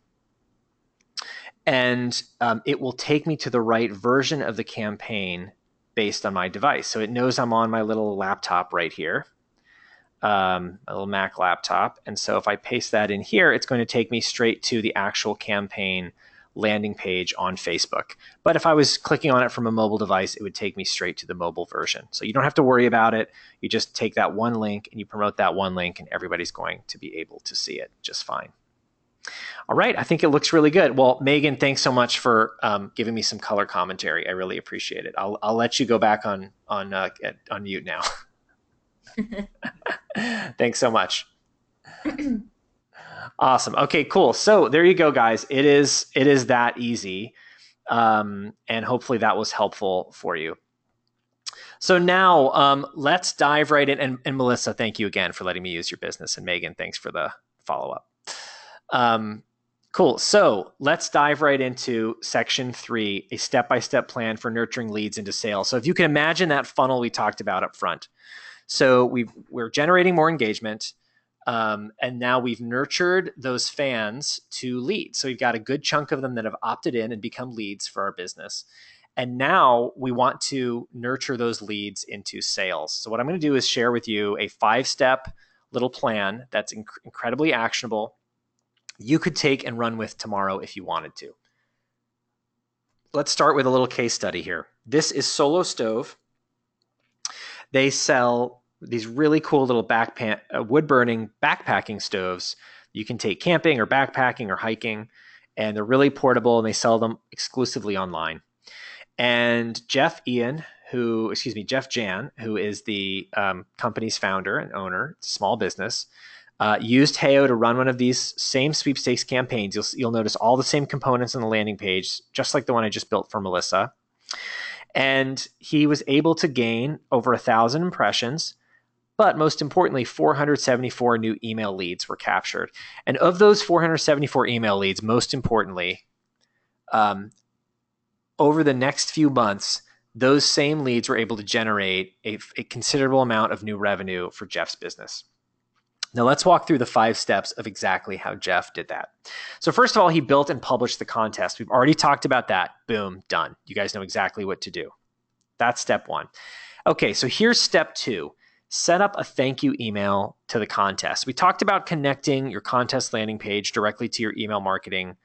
And it will take me to the right version of the campaign based on my device. So it knows I'm on my little laptop right here, a little Mac laptop. And so if I paste that in here, it's going to take me straight to the actual campaign landing page on Facebook. But if I was clicking on it from a mobile device, it would take me straight to the mobile version. So you don't have to worry about it. You just take that one link and you promote that one link, and everybody's going to be able to see it just fine. All right, I think it looks really good. Well, Megan, thanks so much for giving me some color commentary. I really appreciate it. I'll let you go back on mute now. Thanks so much. Awesome. Okay, cool. So there you go, guys. It is that easy, and hopefully that was helpful for you. So now let's dive right in. And Melissa, thank you again for letting me use your business. And Megan, thanks for the follow-up. Cool. So let's dive right into section 3, a step-by-step plan for nurturing leads into sales. So if you can imagine that funnel we talked about up front. So we're generating more engagement, and now we've nurtured those fans to leads. So we've got a good chunk of them that have opted in and become leads for our business. And now we want to nurture those leads into sales. So what I'm going to do is share with you a 5-step little plan that's incredibly actionable. You could take and run with tomorrow if you wanted to. Let's start with a little case study here. This is Solo Stove. They sell these really cool little wood-burning backpacking stoves. You can take camping or backpacking or hiking, and they're really portable, and they sell them exclusively online. And Jeff Jan, who is the company's founder and owner, it's a small business, used Heyo to run one of these same sweepstakes campaigns. You'll notice all the same components on the landing page, just like the one I just built for Melissa. And he was able to gain over 1,000 impressions, but most importantly, 474 new email leads were captured. And of those 474 email leads, most importantly, over the next few months, those same leads were able to generate a considerable amount of new revenue for Jeff's business. Now let's walk through the 5 steps of exactly how Jeff did that. So first of all, he built and published the contest. We've already talked about that. Boom, done. You guys know exactly what to do. That's step 1. Okay, so here's step 2. Set up a thank you email to the contest. We talked about connecting your contest landing page directly to your email marketing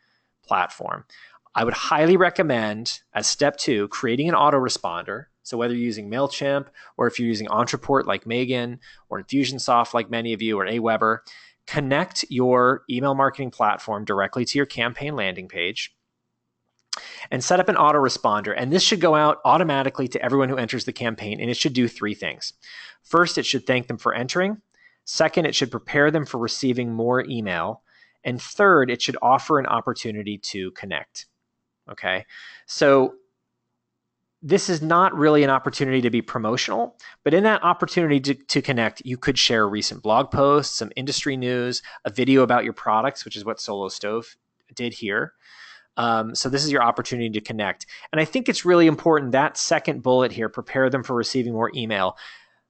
platform. I would highly recommend, as step 2, creating an autoresponder. So whether you're using MailChimp or if you're using Entreport like Megan or Infusionsoft like many of you or Aweber, connect your email marketing platform directly to your campaign landing page and set up an autoresponder. And this should go out automatically to everyone who enters the campaign, and it should do 3 things. First, it should thank them for entering. Second, it should prepare them for receiving more email. And third, it should offer an opportunity to connect. Okay, so this is not really an opportunity to be promotional, but in that opportunity to connect, you could share recent blog posts, some industry news, a video about your products, which is what Solo Stove did here. So this is your opportunity to connect. And I think it's really important, that second bullet here, prepare them for receiving more email.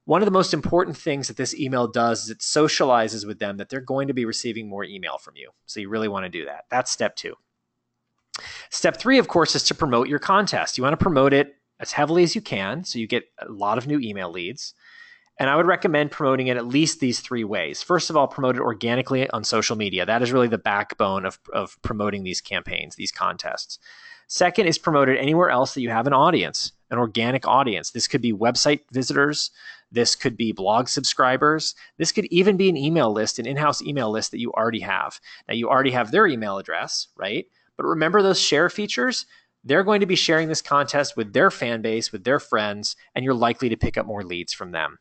One of the most important things that this email does is it socializes with them that they're going to be receiving more email from you. So you really want to do that. That's step 2. Step 3, of course, is to promote your contest. You want to promote it as heavily as you can, so you get a lot of new email leads. And I would recommend promoting it at least these 3 ways. First of all, promote it organically on social media. That is really the backbone of promoting these campaigns, these contests. Second is promote it anywhere else that you have an audience, an organic audience. This could be website visitors. This could be blog subscribers. This could even be an email list, an in-house email list that you already have. Now, you already have their email address, right? But remember those share features? They're going to be sharing this contest with their fan base, with their friends, and you're likely to pick up more leads from them.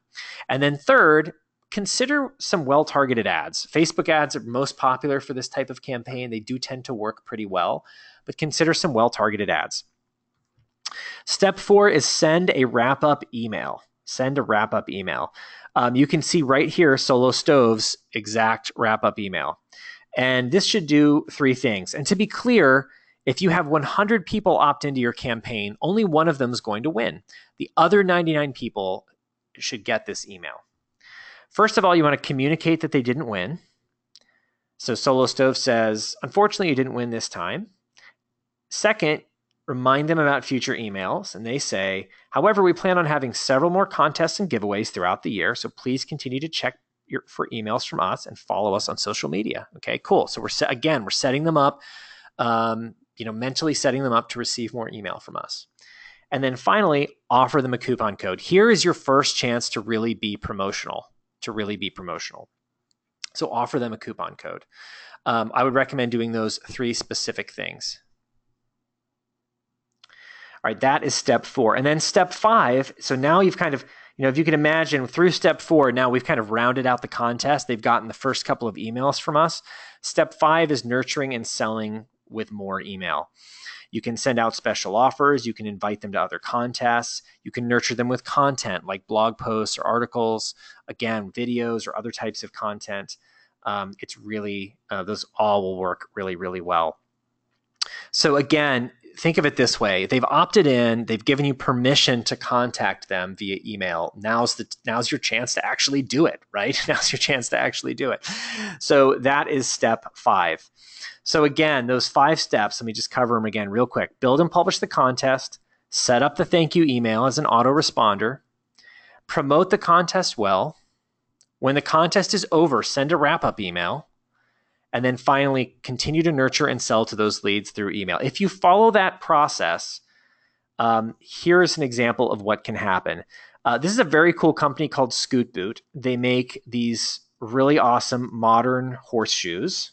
And then third, consider some well-targeted ads. Facebook ads are most popular for this type of campaign. They do tend to work pretty well, but consider some well-targeted ads. Step 4 is send a wrap-up email. Send a wrap-up email. You can see right here Solo Stove's exact wrap-up email. And this should do 3 things. And to be clear, if you have 100 people opt into your campaign, only one of them is going to win. The other 99 people should get this email. First of all, you want to communicate that they didn't win. So Solo Stove says, unfortunately, you didn't win this time. Second, remind them about future emails. And they say, however, we plan on having several more contests and giveaways throughout the year. So please continue to check for emails from us and follow us on social media. Okay, cool. So we're setting them up, mentally setting them up to receive more email from us. And then finally, offer them a coupon code. Here is your first chance to really be promotional, So offer them a coupon code. I would recommend doing those 3 specific things. All right, that is step 4. And then step 5, so now you've kind of, if you can imagine through step 4, now we've kind of rounded out the contest. They've gotten the first couple of emails from us. Step 5 is nurturing and selling with more email. You can send out special offers. You can invite them to other contests. You can nurture them with content like blog posts or articles, again, videos or other types of content. It's really, those all will work really, really well. So again, think of it this way. They've opted in. They've given you permission to contact them via email. Now's your chance to actually do it, right? Now's your chance to actually do it. So that is step 5. So again, those 5 steps, let me just cover them again real quick. Build and publish the contest. Set up the thank you email as an autoresponder. Promote the contest well. When the contest is over, send a wrap-up email. And then finally, continue to nurture and sell to those leads through email. If you follow that process, here is an example of what can happen. This is a very cool company called Scoot Boot. They make these really awesome modern shoes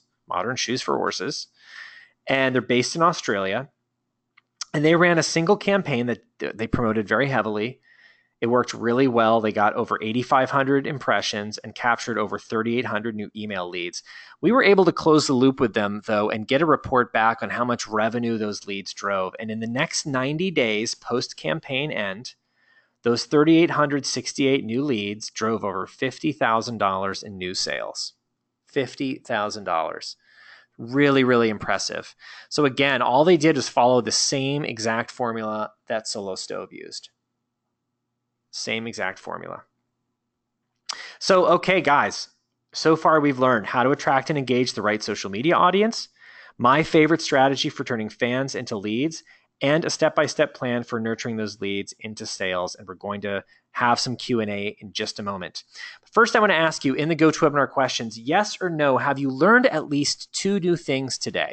for horses. And they're based in Australia. And they ran a single campaign that they promoted very heavily. It worked really well. They got over 8,500 impressions and captured over 3,800 new email leads. We were able to close the loop with them, though, and get a report back on how much revenue those leads drove. And in the next 90 days post-campaign end, those 3,868 new leads drove over $50,000 in new sales. $50,000. Really, really impressive. So again, all they did was follow the same exact formula that Solo Stove used. Same exact formula. So, okay, guys, so far we've learned how to attract and engage the right social media audience, my favorite strategy for turning fans into leads, and a step-by-step plan for nurturing those leads into sales. And we're going to have some Q&A in just a moment. First, I want to ask you in the GoToWebinar questions, yes or no, have you learned at least 2 new things today?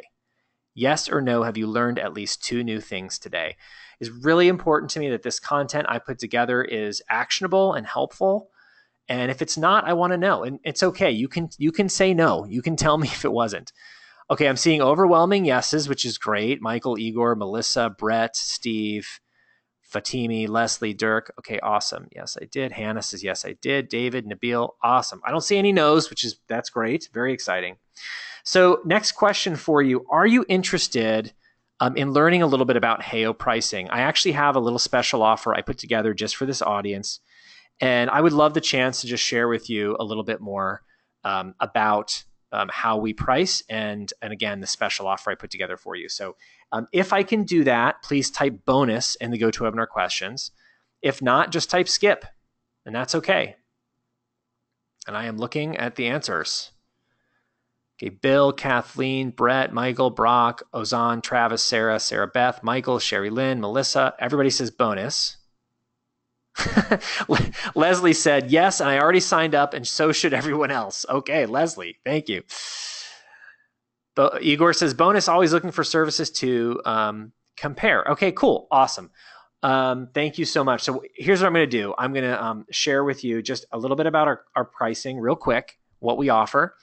Yes or no, have you learned at least 2 new things today? It's really important to me that this content I put together is actionable and helpful. And if it's not, I want to know. And it's okay. You can say no. You can tell me if it wasn't. Okay, I'm seeing overwhelming yeses, which is great. Michael, Igor, Melissa, Brett, Steve, Fatimi, Leslie, Dirk. Okay, awesome. Yes, I did. Hannah says, yes, I did. David, Nabil, awesome. I don't see any no's, that's great. Very exciting. So next question for you. Are you interested in learning a little bit about Heyo pricing? I actually have a little special offer I put together just for this audience. And I would love the chance to just share with you a little bit more about how we price and again, the special offer I put together for you. So if I can do that, please type bonus in the GoToWebinar questions. If not, just type skip, and that's okay. And I am looking at the answers. Okay, Bill, Kathleen, Brett, Michael, Brock, Ozan, Travis, Sarah, Sarah Beth, Michael, Sherry Lynn, Melissa. Everybody says bonus. Leslie said, yes, and I already signed up, and so should everyone else. Okay, Leslie, thank you. But Igor says, bonus, always looking for services to compare. Okay, cool, awesome. Thank you so much. So here's what I'm going to do. I'm going to share with you just a little bit about our pricing real quick, what we offer.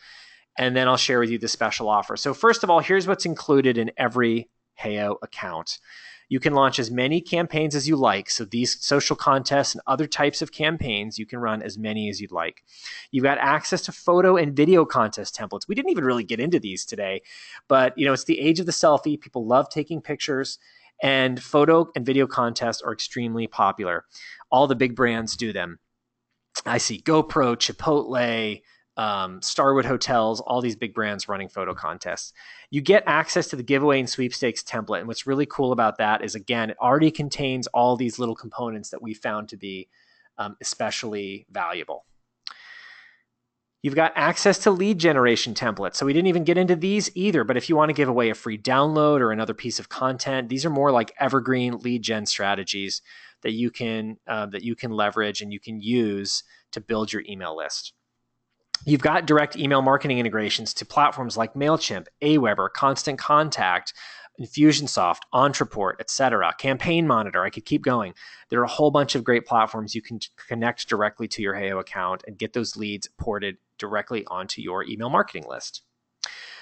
And then I'll share with you the special offer. So first of all, here's what's included in every Heyo account. You can launch as many campaigns as you like. So these social contests and other types of campaigns, you can run as many as you'd like. You've got access to photo and video contest templates. We didn't even really get into these today, but it's the age of the selfie. People love taking pictures, and photo and video contests are extremely popular. All the big brands do them. I see GoPro, Chipotle, Starwood Hotels, all these big brands running photo contests. You get access to the giveaway and sweepstakes template. And what's really cool about that is, again, it already contains all these little components that we found to be especially valuable. You've got access to lead generation templates. So we didn't even get into these either, but if you want to give away a free download or another piece of content, these are more like evergreen lead gen strategies that you can leverage and you can use to build your email list. You've got direct email marketing integrations to platforms like MailChimp, Aweber, Constant Contact, Infusionsoft, Ontraport, etc. Campaign Monitor, I could keep going. There are a whole bunch of great platforms you can connect directly to your Heyo account and get those leads ported directly onto your email marketing list.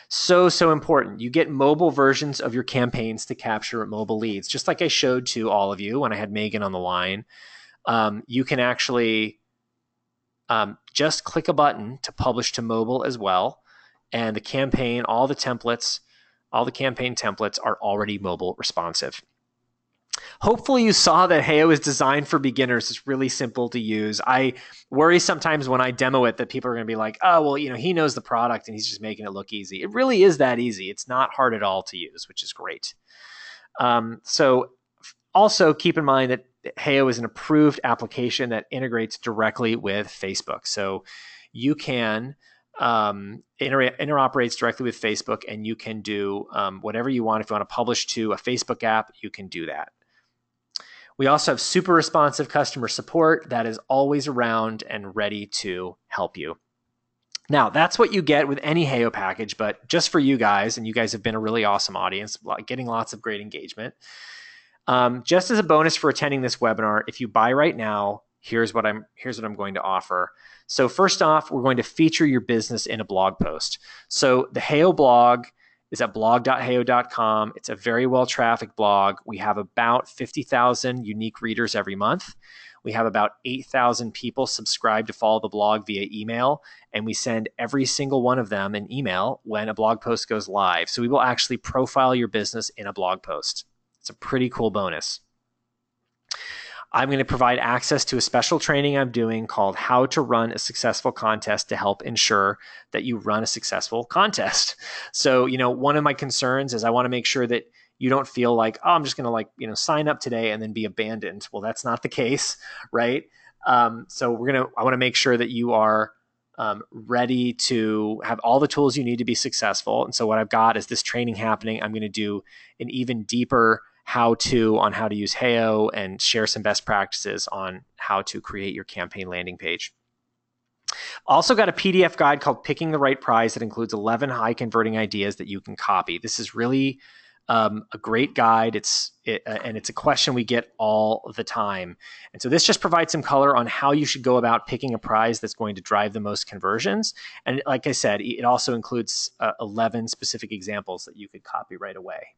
So important. You get mobile versions of your campaigns to capture mobile leads. Just like I showed to all of you when I had Megan on the line, you can actually just click a button to publish to mobile as well. And the campaign, all the campaign templates are already mobile responsive. Hopefully you saw that Heyo is designed for beginners. It's really simple to use. I worry sometimes when I demo it that people are going to be like, oh, well, he knows the product and he's just making it look easy. It really is that easy. It's not hard at all to use, which is great. So also keep in mind that Heyo is an approved application that integrates directly with Facebook. So you can interoperates directly with Facebook, and you can do whatever you want. If you want to publish to a Facebook app, you can do that. We also have super responsive customer support that is always around and ready to help you. Now, that's what you get with any Heyo package, but just for you guys, and you guys have been a really awesome audience, getting lots of great engagement. Just as a bonus for attending this webinar, if you buy right now, here's what I'm going to offer. So first off, we're going to feature your business in a blog post. So the Heyo blog is at blog.heyo.com. It's a very well-trafficked blog. We have about 50,000 unique readers every month. We have about 8,000 people subscribe to follow the blog via email, and we send every single one of them an email when a blog post goes live. So we will actually profile your business in a blog post. It's a pretty cool bonus. I'm going to provide access to a special training I'm doing called How to Run a Successful Contest to help ensure that you run a successful contest. So, one of my concerns is I want to make sure that you don't feel like, oh, I'm just going to sign up today and then be abandoned. Well, that's not the case, right? So I want to make sure that you are ready to have all the tools you need to be successful. And so what I've got is this training happening. I'm going to do an even deeper how-to on how to use Heyo and share some best practices on how to create your campaign landing page. Also got a PDF guide called Picking the Right Prize that includes 11 high converting ideas that you can copy. This is really a great guide. And it's a question we get all the time. And so this just provides some color on how you should go about picking a prize that's going to drive the most conversions. And like I said, it also includes 11 specific examples that you could copy right away.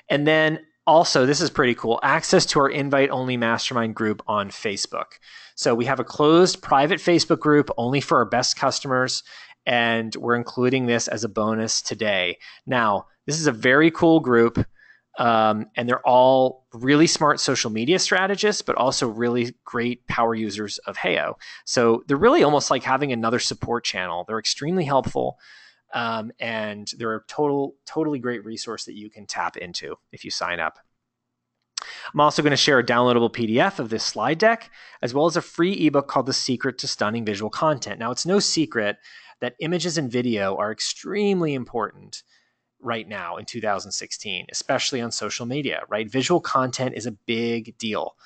And then also, this is pretty cool, access to our invite-only mastermind group on Facebook. So we have a closed private Facebook group only for our best customers, and we're including this as a bonus today. Now, this is a very cool group, and they're all really smart social media strategists, but also really great power users of Heyo. So they're really almost like having another support channel. They're extremely helpful. And they're a totally great resource that you can tap into if you sign up. I'm also going to share a downloadable PDF of this slide deck, as well as a free ebook called The Secret to Stunning Visual Content. Now, it's no secret that images and video are extremely important right now in 2016, especially on social media, right? Visual content is a big deal.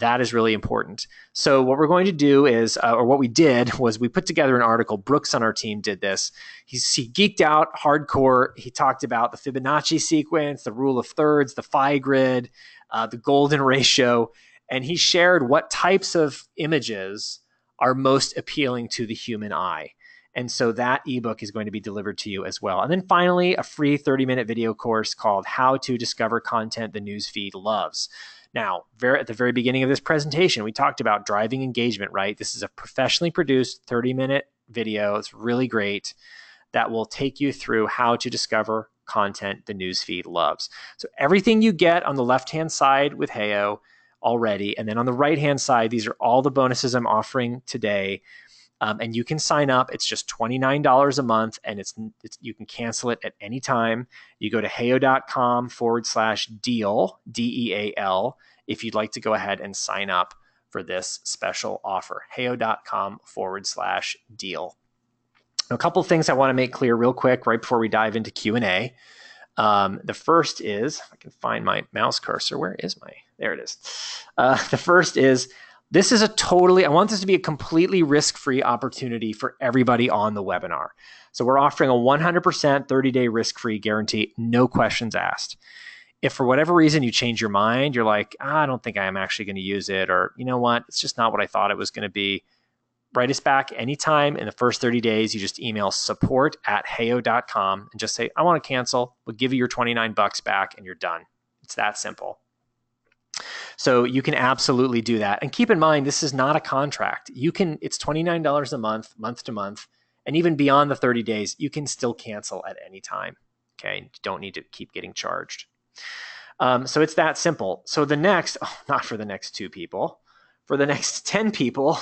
That is really important. So what we're going to do is, or what we did was we put together an article. Brooks on our team did this. He geeked out hardcore. He talked about the Fibonacci sequence, the rule of thirds, the phi grid, the golden ratio, and he shared what types of images are most appealing to the human eye. And so that ebook is going to be delivered to you as well. And then finally, a free 30-minute video course called How to Discover Content the Newsfeed Loves. Now, at the very beginning of this presentation, we talked about driving engagement, right? This is a professionally produced 30-minute video. It's really great that will take you through how to discover content the newsfeed loves. So everything you get on the left-hand side with Heyo already, and then on the right-hand side, these are all the bonuses I'm offering today. And you can sign up. It's just $29 a month, and you can cancel it at any time. You go to heyo.com/deal, DEAL, if you'd like to go ahead and sign up for this special offer. heyo.com/deal. Now, a couple of things I want to make clear real quick right before we dive into Q&A. The first is, if I can find my mouse cursor, there it is. The first is, I want this to be a completely risk-free opportunity for everybody on the webinar. So we're offering a 100% 30-day risk-free guarantee, no questions asked. If for whatever reason you change your mind, you're like, I don't think I'm actually going to use it, or you know what, it's just not what I thought it was going to be, write us back anytime in the first 30 days. You just email support@heyo.com and just say, I want to cancel. We'll give you your $29 back and you're done. It's that simple. So you can absolutely do that. And keep in mind, this is not a contract. It's $29 a month, month to month, and even beyond the 30 days, you can still cancel at any time. Okay. You don't need to keep getting charged. So it's that simple. So not for the next 2 people, for the next 10 people,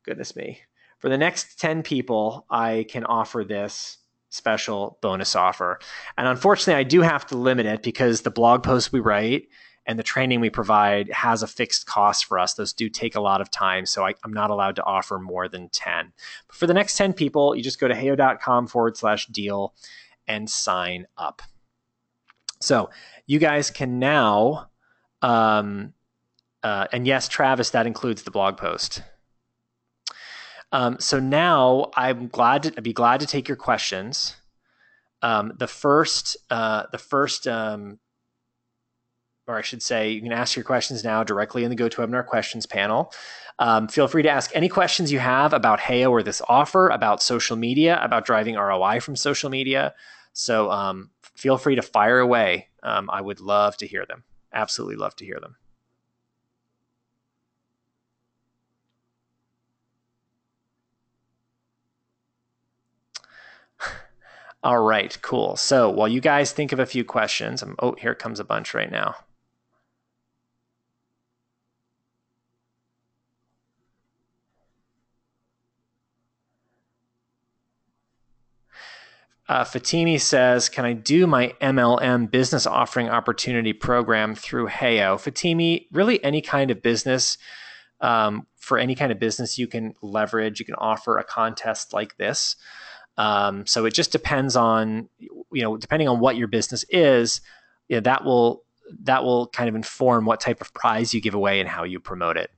goodness me, for the next 10 people, I can offer this special bonus offer. And unfortunately, I do have to limit it because the blog posts we write and the training we provide has a fixed cost for us. Those do take a lot of time, so I'm not allowed to offer more than 10. But for the next 10 people, you just go to heyo.com/deal and sign up. So you guys can now, and yes, Travis, that includes the blog post. So now I'd be glad to take your questions. Or I should say, you can ask your questions now directly in the GoToWebinar questions panel. Feel free to ask any questions you have about Heyo or this offer, about social media, about driving ROI from social media. So feel free to fire away. I would love to hear them. Absolutely love to hear them. All right, cool. So while you guys think of a few questions, here comes a bunch right now. Fatimi says, can I do my MLM business offering opportunity program through Heyo? Fatimi, really any kind of business, for any kind of business you can leverage, you can offer a contest like this. So it just depends on, depending on what your business is, that will kind of inform what type of prize you give away and how you promote it.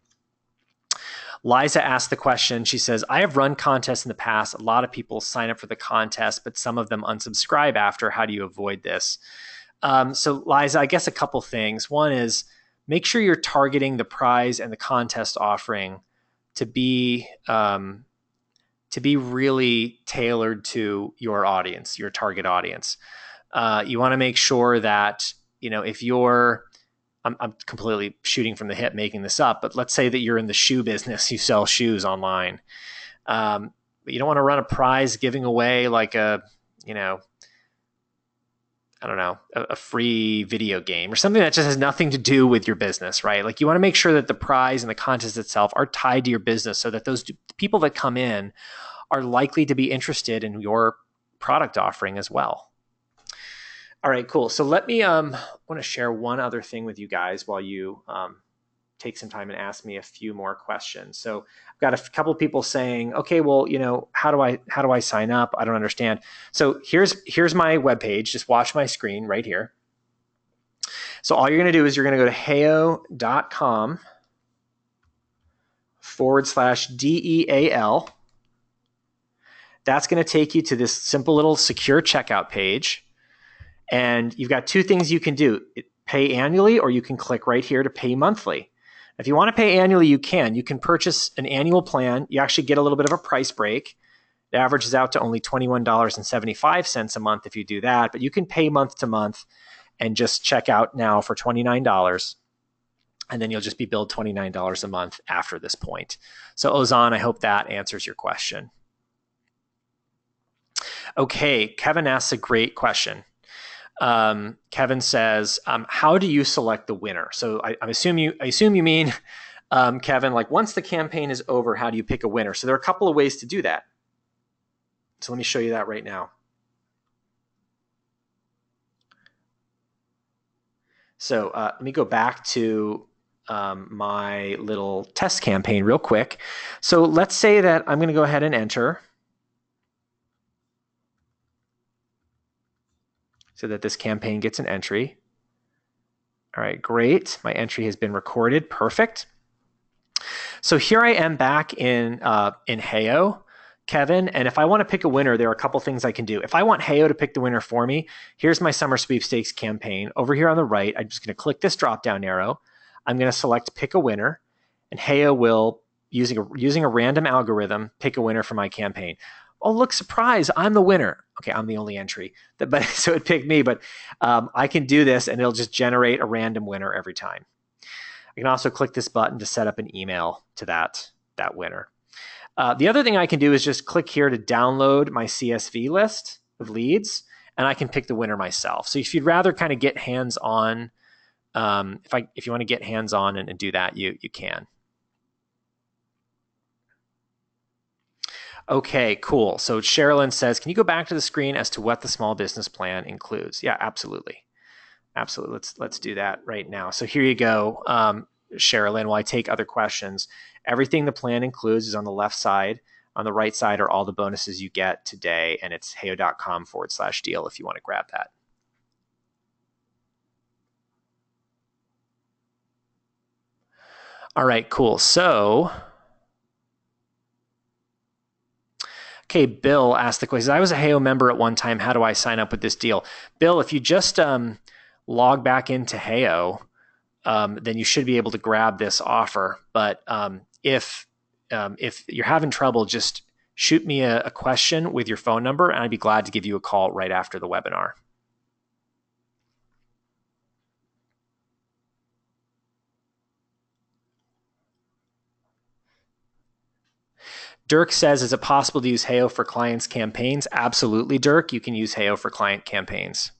Liza asked the question. She says, I have run contests in the past. A lot of people sign up for the contest, but some of them unsubscribe after. How do you avoid this? So Liza, I guess a couple things. One is make sure you're targeting the prize and the contest offering to be really tailored to your audience, your target audience. You want to make sure that, if I'm completely shooting from the hip making this up, but let's say that you're in the shoe business, you sell shoes online. But you don't want to run a prize giving away like a free video game or something that just has nothing to do with your business, right? Like you want to make sure that the prize and the contest itself are tied to your business so that those people that come in are likely to be interested in your product offering as well. All right, cool. So let me want to share one other thing with you guys while you take some time and ask me a few more questions. So I've got a couple of people saying, okay, well, how do I sign up? I don't understand. So here's my webpage. Just watch my screen right here. So all you're going to do is you're going to go to heyo.com/DEAL. That's going to take you to this simple little secure checkout page. And you've got 2 things you can do. Pay annually, or you can click right here to pay monthly. If you want to pay annually, you can. You can purchase an annual plan. You actually get a little bit of a price break. It averages out to only $21.75 a month if you do that. But you can pay month to month and just check out now for $29. And then you'll just be billed $29 a month after this point. So Ozan, I hope that answers your question. Okay, Kevin asks a great question. Kevin says, how do you select the winner? So I assume you mean, Kevin, like once the campaign is over, how do you pick a winner? So there are a couple of ways to do that. So let me show you that right now. So let me go back to my little test campaign real quick. So let's say that I'm going to go ahead and enter so that this campaign gets an entry. All right, great. My entry has been recorded. Perfect. So here I am back in Heyo, Kevin, and if I want to pick a winner, there are a couple things I can do. If I want Heyo to pick the winner for me, here's my summer sweepstakes campaign. Over here on the right, I'm just going to click this drop-down arrow. I'm going to select pick a winner, and Heyo will, using a random algorithm, pick a winner for my campaign. Oh, look, surprise, I'm the winner. Okay, I'm the only entry, but so it picked me, but I can do this, and it'll just generate a random winner every time. I can also click this button to set up an email to that winner. The other thing I can do is just click here to download my CSV list of leads, and I can pick the winner myself. So if you'd rather kind of get hands-on, if you want to get hands-on and do that, you can. Okay, cool. So Sherilyn says, can you go back to the screen as to what the small business plan includes? Yeah, absolutely. Absolutely. Let's do that right now. So here you go, Sherilyn, while I take other questions. Everything the plan includes is on the left side. On the right side are all the bonuses you get today, and it's heyo.com/deal if you want to grab that. All right, cool. So, okay, Bill asked the question. I was a Heyo member at one time. How do I sign up with this deal? Bill, if you just log back into Heyo, then you should be able to grab this offer. But if you're having trouble, just shoot me a question with your phone number, and I'd be glad to give you a call right after the webinar. Dirk says, is it possible to use Heyo for clients' campaigns? Absolutely, Dirk. You can use Heyo for client campaigns.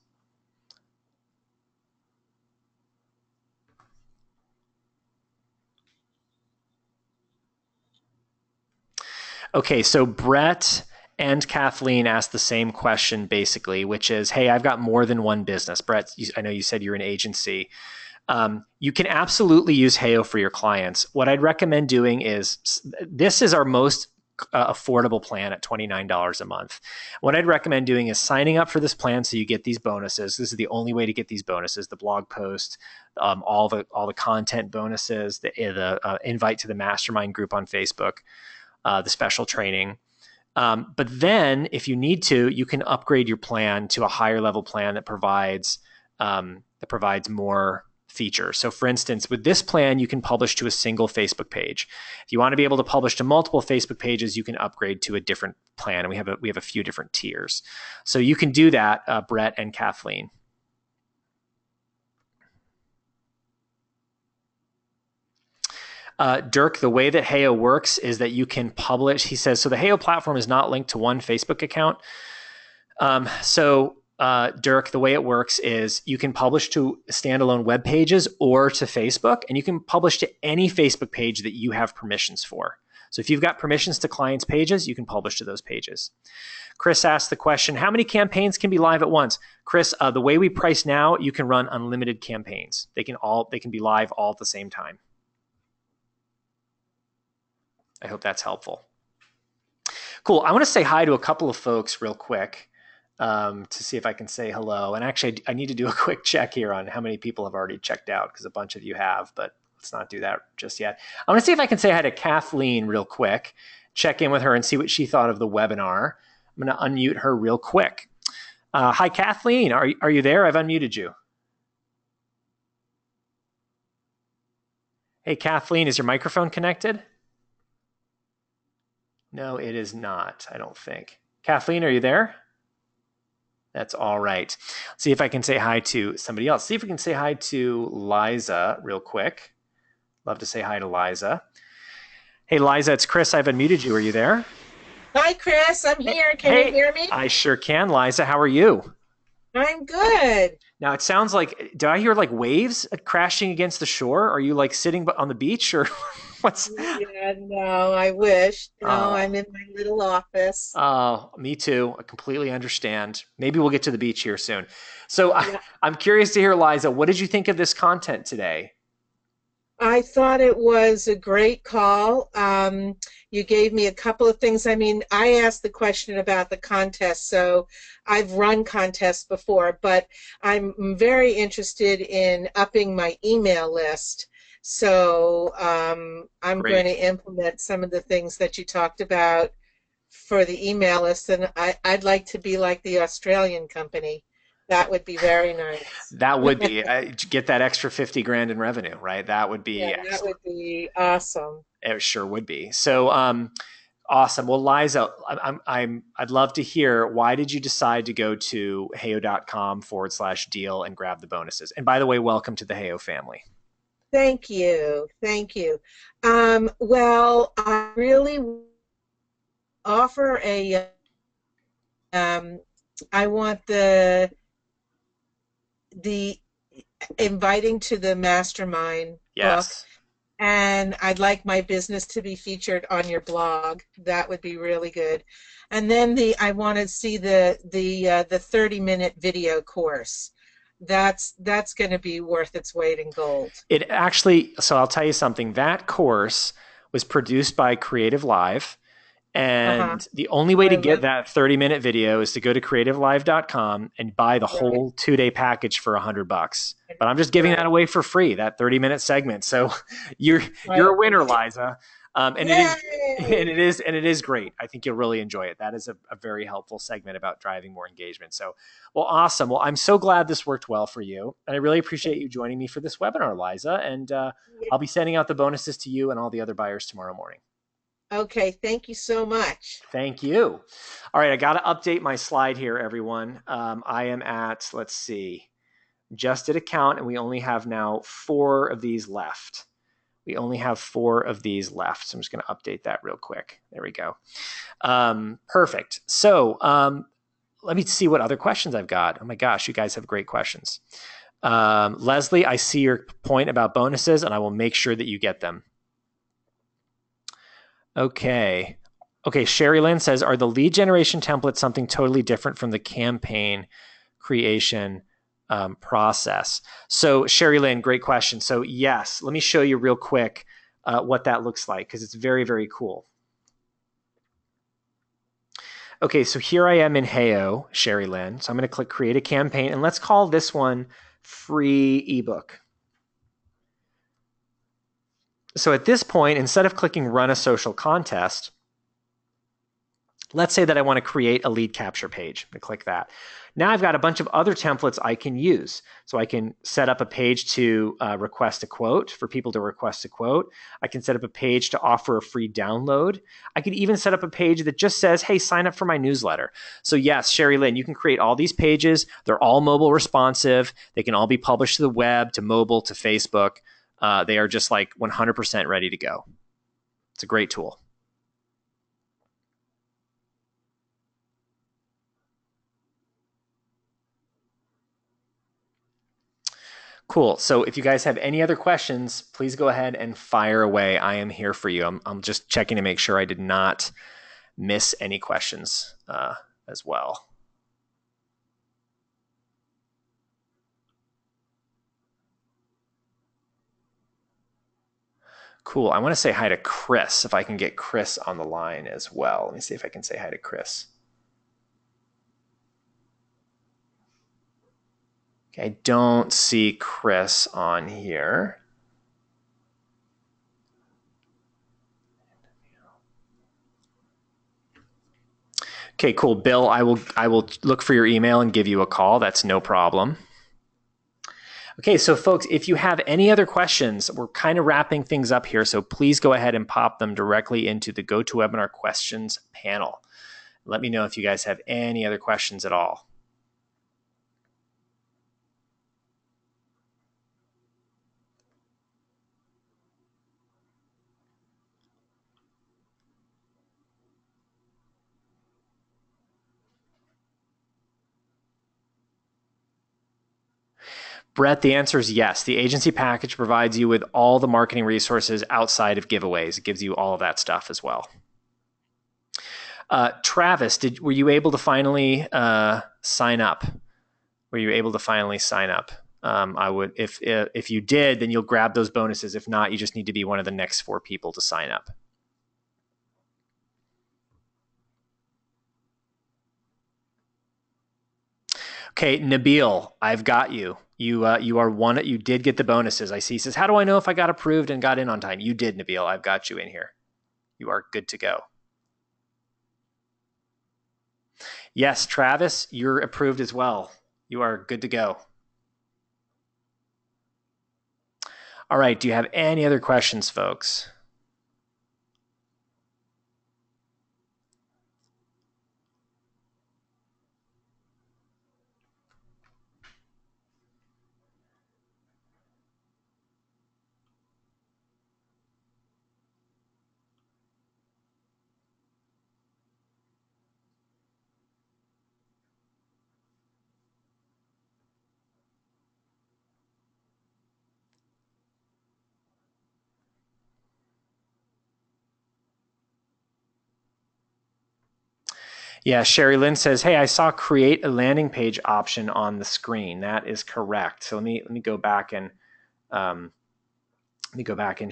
Okay, so Brett and Kathleen asked the same question basically, which is, hey, I've got more than one business. Brett, I know you said you're an agency. You can absolutely use Heyo for your clients. What I'd recommend doing is, this is our most affordable plan at $29 a month. What I'd recommend doing is signing up for this plan so you get these bonuses. This is the only way to get these bonuses: the blog post, all the content bonuses, the invite to the mastermind group on Facebook, the special training. But then if you need to, you can upgrade your plan to a higher level plan that provides more features. So for instance, with this plan, you can publish to a single Facebook page. If you want to be able to publish to multiple Facebook pages, you can upgrade to a different plan. And we have a few different tiers. So you can do that, Brett and Kathleen. Dirk, the way that Heyo works is that you can publish, he says, so the Heyo platform is not linked to one Facebook account. Dirk, the way it works is you can publish to standalone web pages or to Facebook, and you can publish to any Facebook page that you have permissions for. So if you've got permissions to clients' pages, you can publish to those pages. Chris asked the question, how many campaigns can be live at once? Chris, the way we price now, you can run unlimited campaigns. They can be live all at the same time. I hope that's helpful. Cool. I want to say hi to a couple of folks real quick to see if I can say hello. And actually, I need to do a quick check here on how many people have already checked out, because a bunch of you have, but let's not do that just yet. I want to see if I can say hi to Kathleen real quick, check in with her and see what she thought of the webinar. I'm going to unmute her real quick. Hi, Kathleen. Are you there? I've unmuted you. Hey, Kathleen, is your microphone connected? No, it is not, I don't think. Kathleen, are you there? That's all right. Let's see if I can say hi to somebody else. See if we can say hi to Liza real quick. Love to say hi to Liza. Hey, Liza, it's Chris. I've unmuted you. Are you there? Hi, Chris. I'm here. Can you hear me? I sure can. Liza, how are you? I'm good. Now, it sounds like, do I hear like waves crashing against the shore? Are you like sitting on the beach, or what's? Yeah, no, I wish. No, I'm in my little office. Oh, me too. I completely understand. Maybe we'll get to the beach here soon. So yeah. I'm curious to hear, Liza, what did you think of this content today? I thought it was a great call. You gave me a couple of things. I mean, I asked the question about the contest, so I've run contests before, but I'm very interested in upping my email list. So I'm going Great. to implement some of the things that you talked about for the email list, and I'd like to be like the Australian company. That would be very nice. That would be get that extra 50 grand in revenue, right? That would Yeah, be that excellent. would be awesome. It sure would be. So, awesome. Well, Liza, I'd love to hear, why did you decide to go to heyo.com/deal and grab the bonuses? And by the way, welcome to the Heyo family. Thank you. Thank you. Well, I really offer um, I want the inviting to the mastermind book, Yes. and I'd like my business to be featured on your blog. That would be really good. And then I want to see the 30-minute video course. That's going to be worth its weight in gold. It actually, so I'll tell you something. That course was produced by Creative Live. Uh-huh. And the only way I to get love that 30-minute video is to go to creativelive.com and buy the right, whole 2-day package for $100. But I'm just giving that right. away for free, that 30-minute segment. So you're I you're a winner, appreciate Liza. And it is Yay! and it is great. I think you'll really enjoy it. That is a very helpful segment about driving more engagement. So, well, awesome. Well, I'm so glad this worked well for you, and I really appreciate you joining me for this webinar, Liza. And I'll be sending out the bonuses to you and all the other buyers tomorrow morning. Okay, thank you so much. Thank you. All right, I got to update my slide here, everyone. I am at, let's see, just did a count, and we only have now 4 of these left. We only have 4 of these left. So I'm just going to update that real quick. There we go. Perfect. So let me see what other questions I've got. Oh my gosh, you guys have great questions. Leslie, I see your point about bonuses, and I will make sure that you get them. Okay. Okay, Sherry Lynn says, are the lead generation templates something totally different from the campaign creation process? So Sherry Lynn, great question. So yes, let me show you real quick what that looks like, because it's very, very cool. Okay, so here I am in Heyo, Sherry Lynn. So I'm going to click create a campaign, and let's call this one free ebook. So at this point, instead of clicking run a social contest, let's say that I want to create a lead capture page. I click that. Now I've got a bunch of other templates I can use. So I can set up a page to request a quote, for people to request a quote. I can set up a page to offer a free download. I could even set up a page that just says, hey, sign up for my newsletter. So yes, Sherry Lynn, you can create all these pages. They're all mobile responsive. They can all be published to the web, to mobile, to Facebook. They are just like 100% ready to go. It's a great tool. Cool. So if you guys have any other questions, please go ahead and fire away. I am here for you. I'm just checking to make sure I did not miss any questions as well. Cool. I want to say hi to Chris, if I can get Chris on the line as well. Let me see if I can say hi to Chris. Okay, I don't see Chris on here. Okay, cool. Bill, I will look for your email and give you a call. That's no problem. Okay, so folks, if you have any other questions, we're kind of wrapping things up here, so please go ahead and pop them directly into the GoToWebinar questions panel. Let me know if you guys have any other questions at all. Brett, the answer is yes. The agency package provides you with all the marketing resources outside of giveaways. It gives you all of that stuff as well. Travis, were you able to finally sign up? Were you able to finally sign up? I would, if you did, then you'll grab those bonuses. If not, you just need to be one of the next 4 people to sign up. Okay, Nabil, I've got you. You are one. You did get the bonuses. I see. He says, "How do I know if I got approved and got in on time?" You did, Nabil. I've got you in here. You are good to go. Yes, Travis, you're approved as well. You are good to go. All right. Do you have any other questions, folks? Yeah, Sherry Lynn says, "Hey, I saw create a landing page option on the screen." That is correct. So let me go back and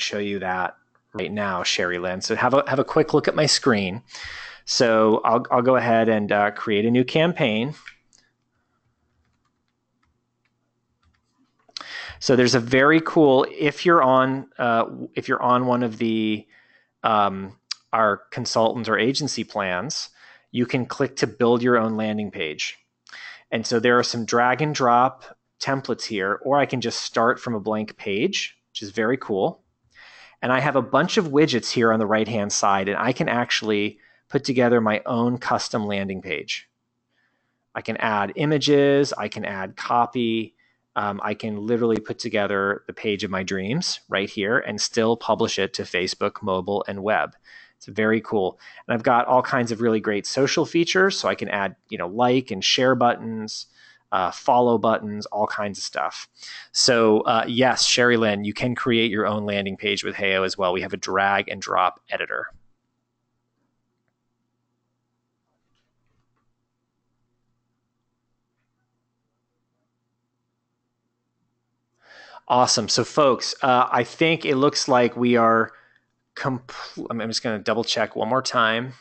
show you that right now, Sherry Lynn. So have a quick look at my screen. So I'll go ahead and create a new campaign. So there's a very cool, if you're on one of the our consultant or agency plans, you can click to build your own landing page. And so there are some drag and drop templates here, or I can just start from a blank page, which is very cool. And I have a bunch of widgets here on the right-hand side, and I can actually put together my own custom landing page. I can add images, I can add copy, I can literally put together the page of my dreams right here and still publish it to Facebook, mobile, and web. It's very cool. And I've got all kinds of really great social features, so I can add, like and share buttons, follow buttons, all kinds of stuff. So yes, Sherry Lynn, you can create your own landing page with Heyo as well. We have a drag and drop editor. Awesome. So folks, I think it looks like we are I'm just going to double check one more time.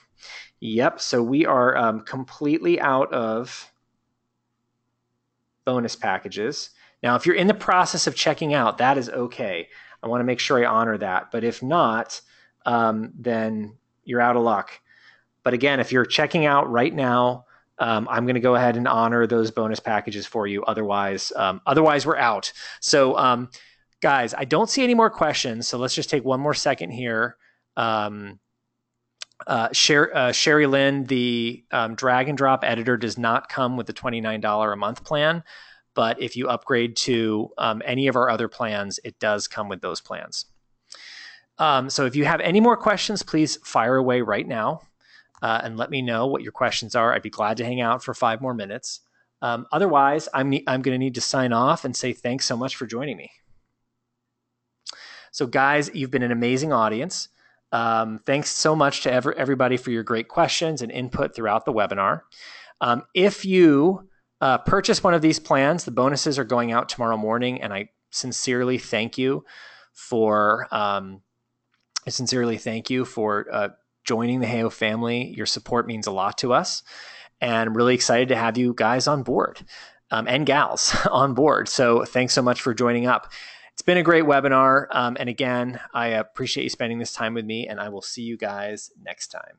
Yep. So we are completely out of bonus packages. Now, if you're in the process of checking out, that is okay. I want to make sure I honor that. But if not, then you're out of luck. But again, if you're checking out right now, I'm going to go ahead and honor those bonus packages for you. Otherwise, we're out. So, guys, I don't see any more questions. So let's just take one more second here. Sherry Lynn, the drag and drop editor does not come with the $29 a month plan. But if you upgrade to any of our other plans, it does come with those plans. So if you have any more questions, please fire away right now. And let me know what your questions are. I'd be glad to hang out for 5 more minutes. Otherwise, I'm going to need to sign off and say thanks so much for joining me. So guys, you've been an amazing audience. Thanks so much to everybody for your great questions and input throughout the webinar. If you purchase one of these plans, the bonuses are going out tomorrow morning, and I sincerely thank you for joining the Heyo family. Your support means a lot to us, and I'm really excited to have you guys on board and gals on board. So thanks so much for joining up. It's been a great webinar. And again, I appreciate you spending this time with me, and I will see you guys next time.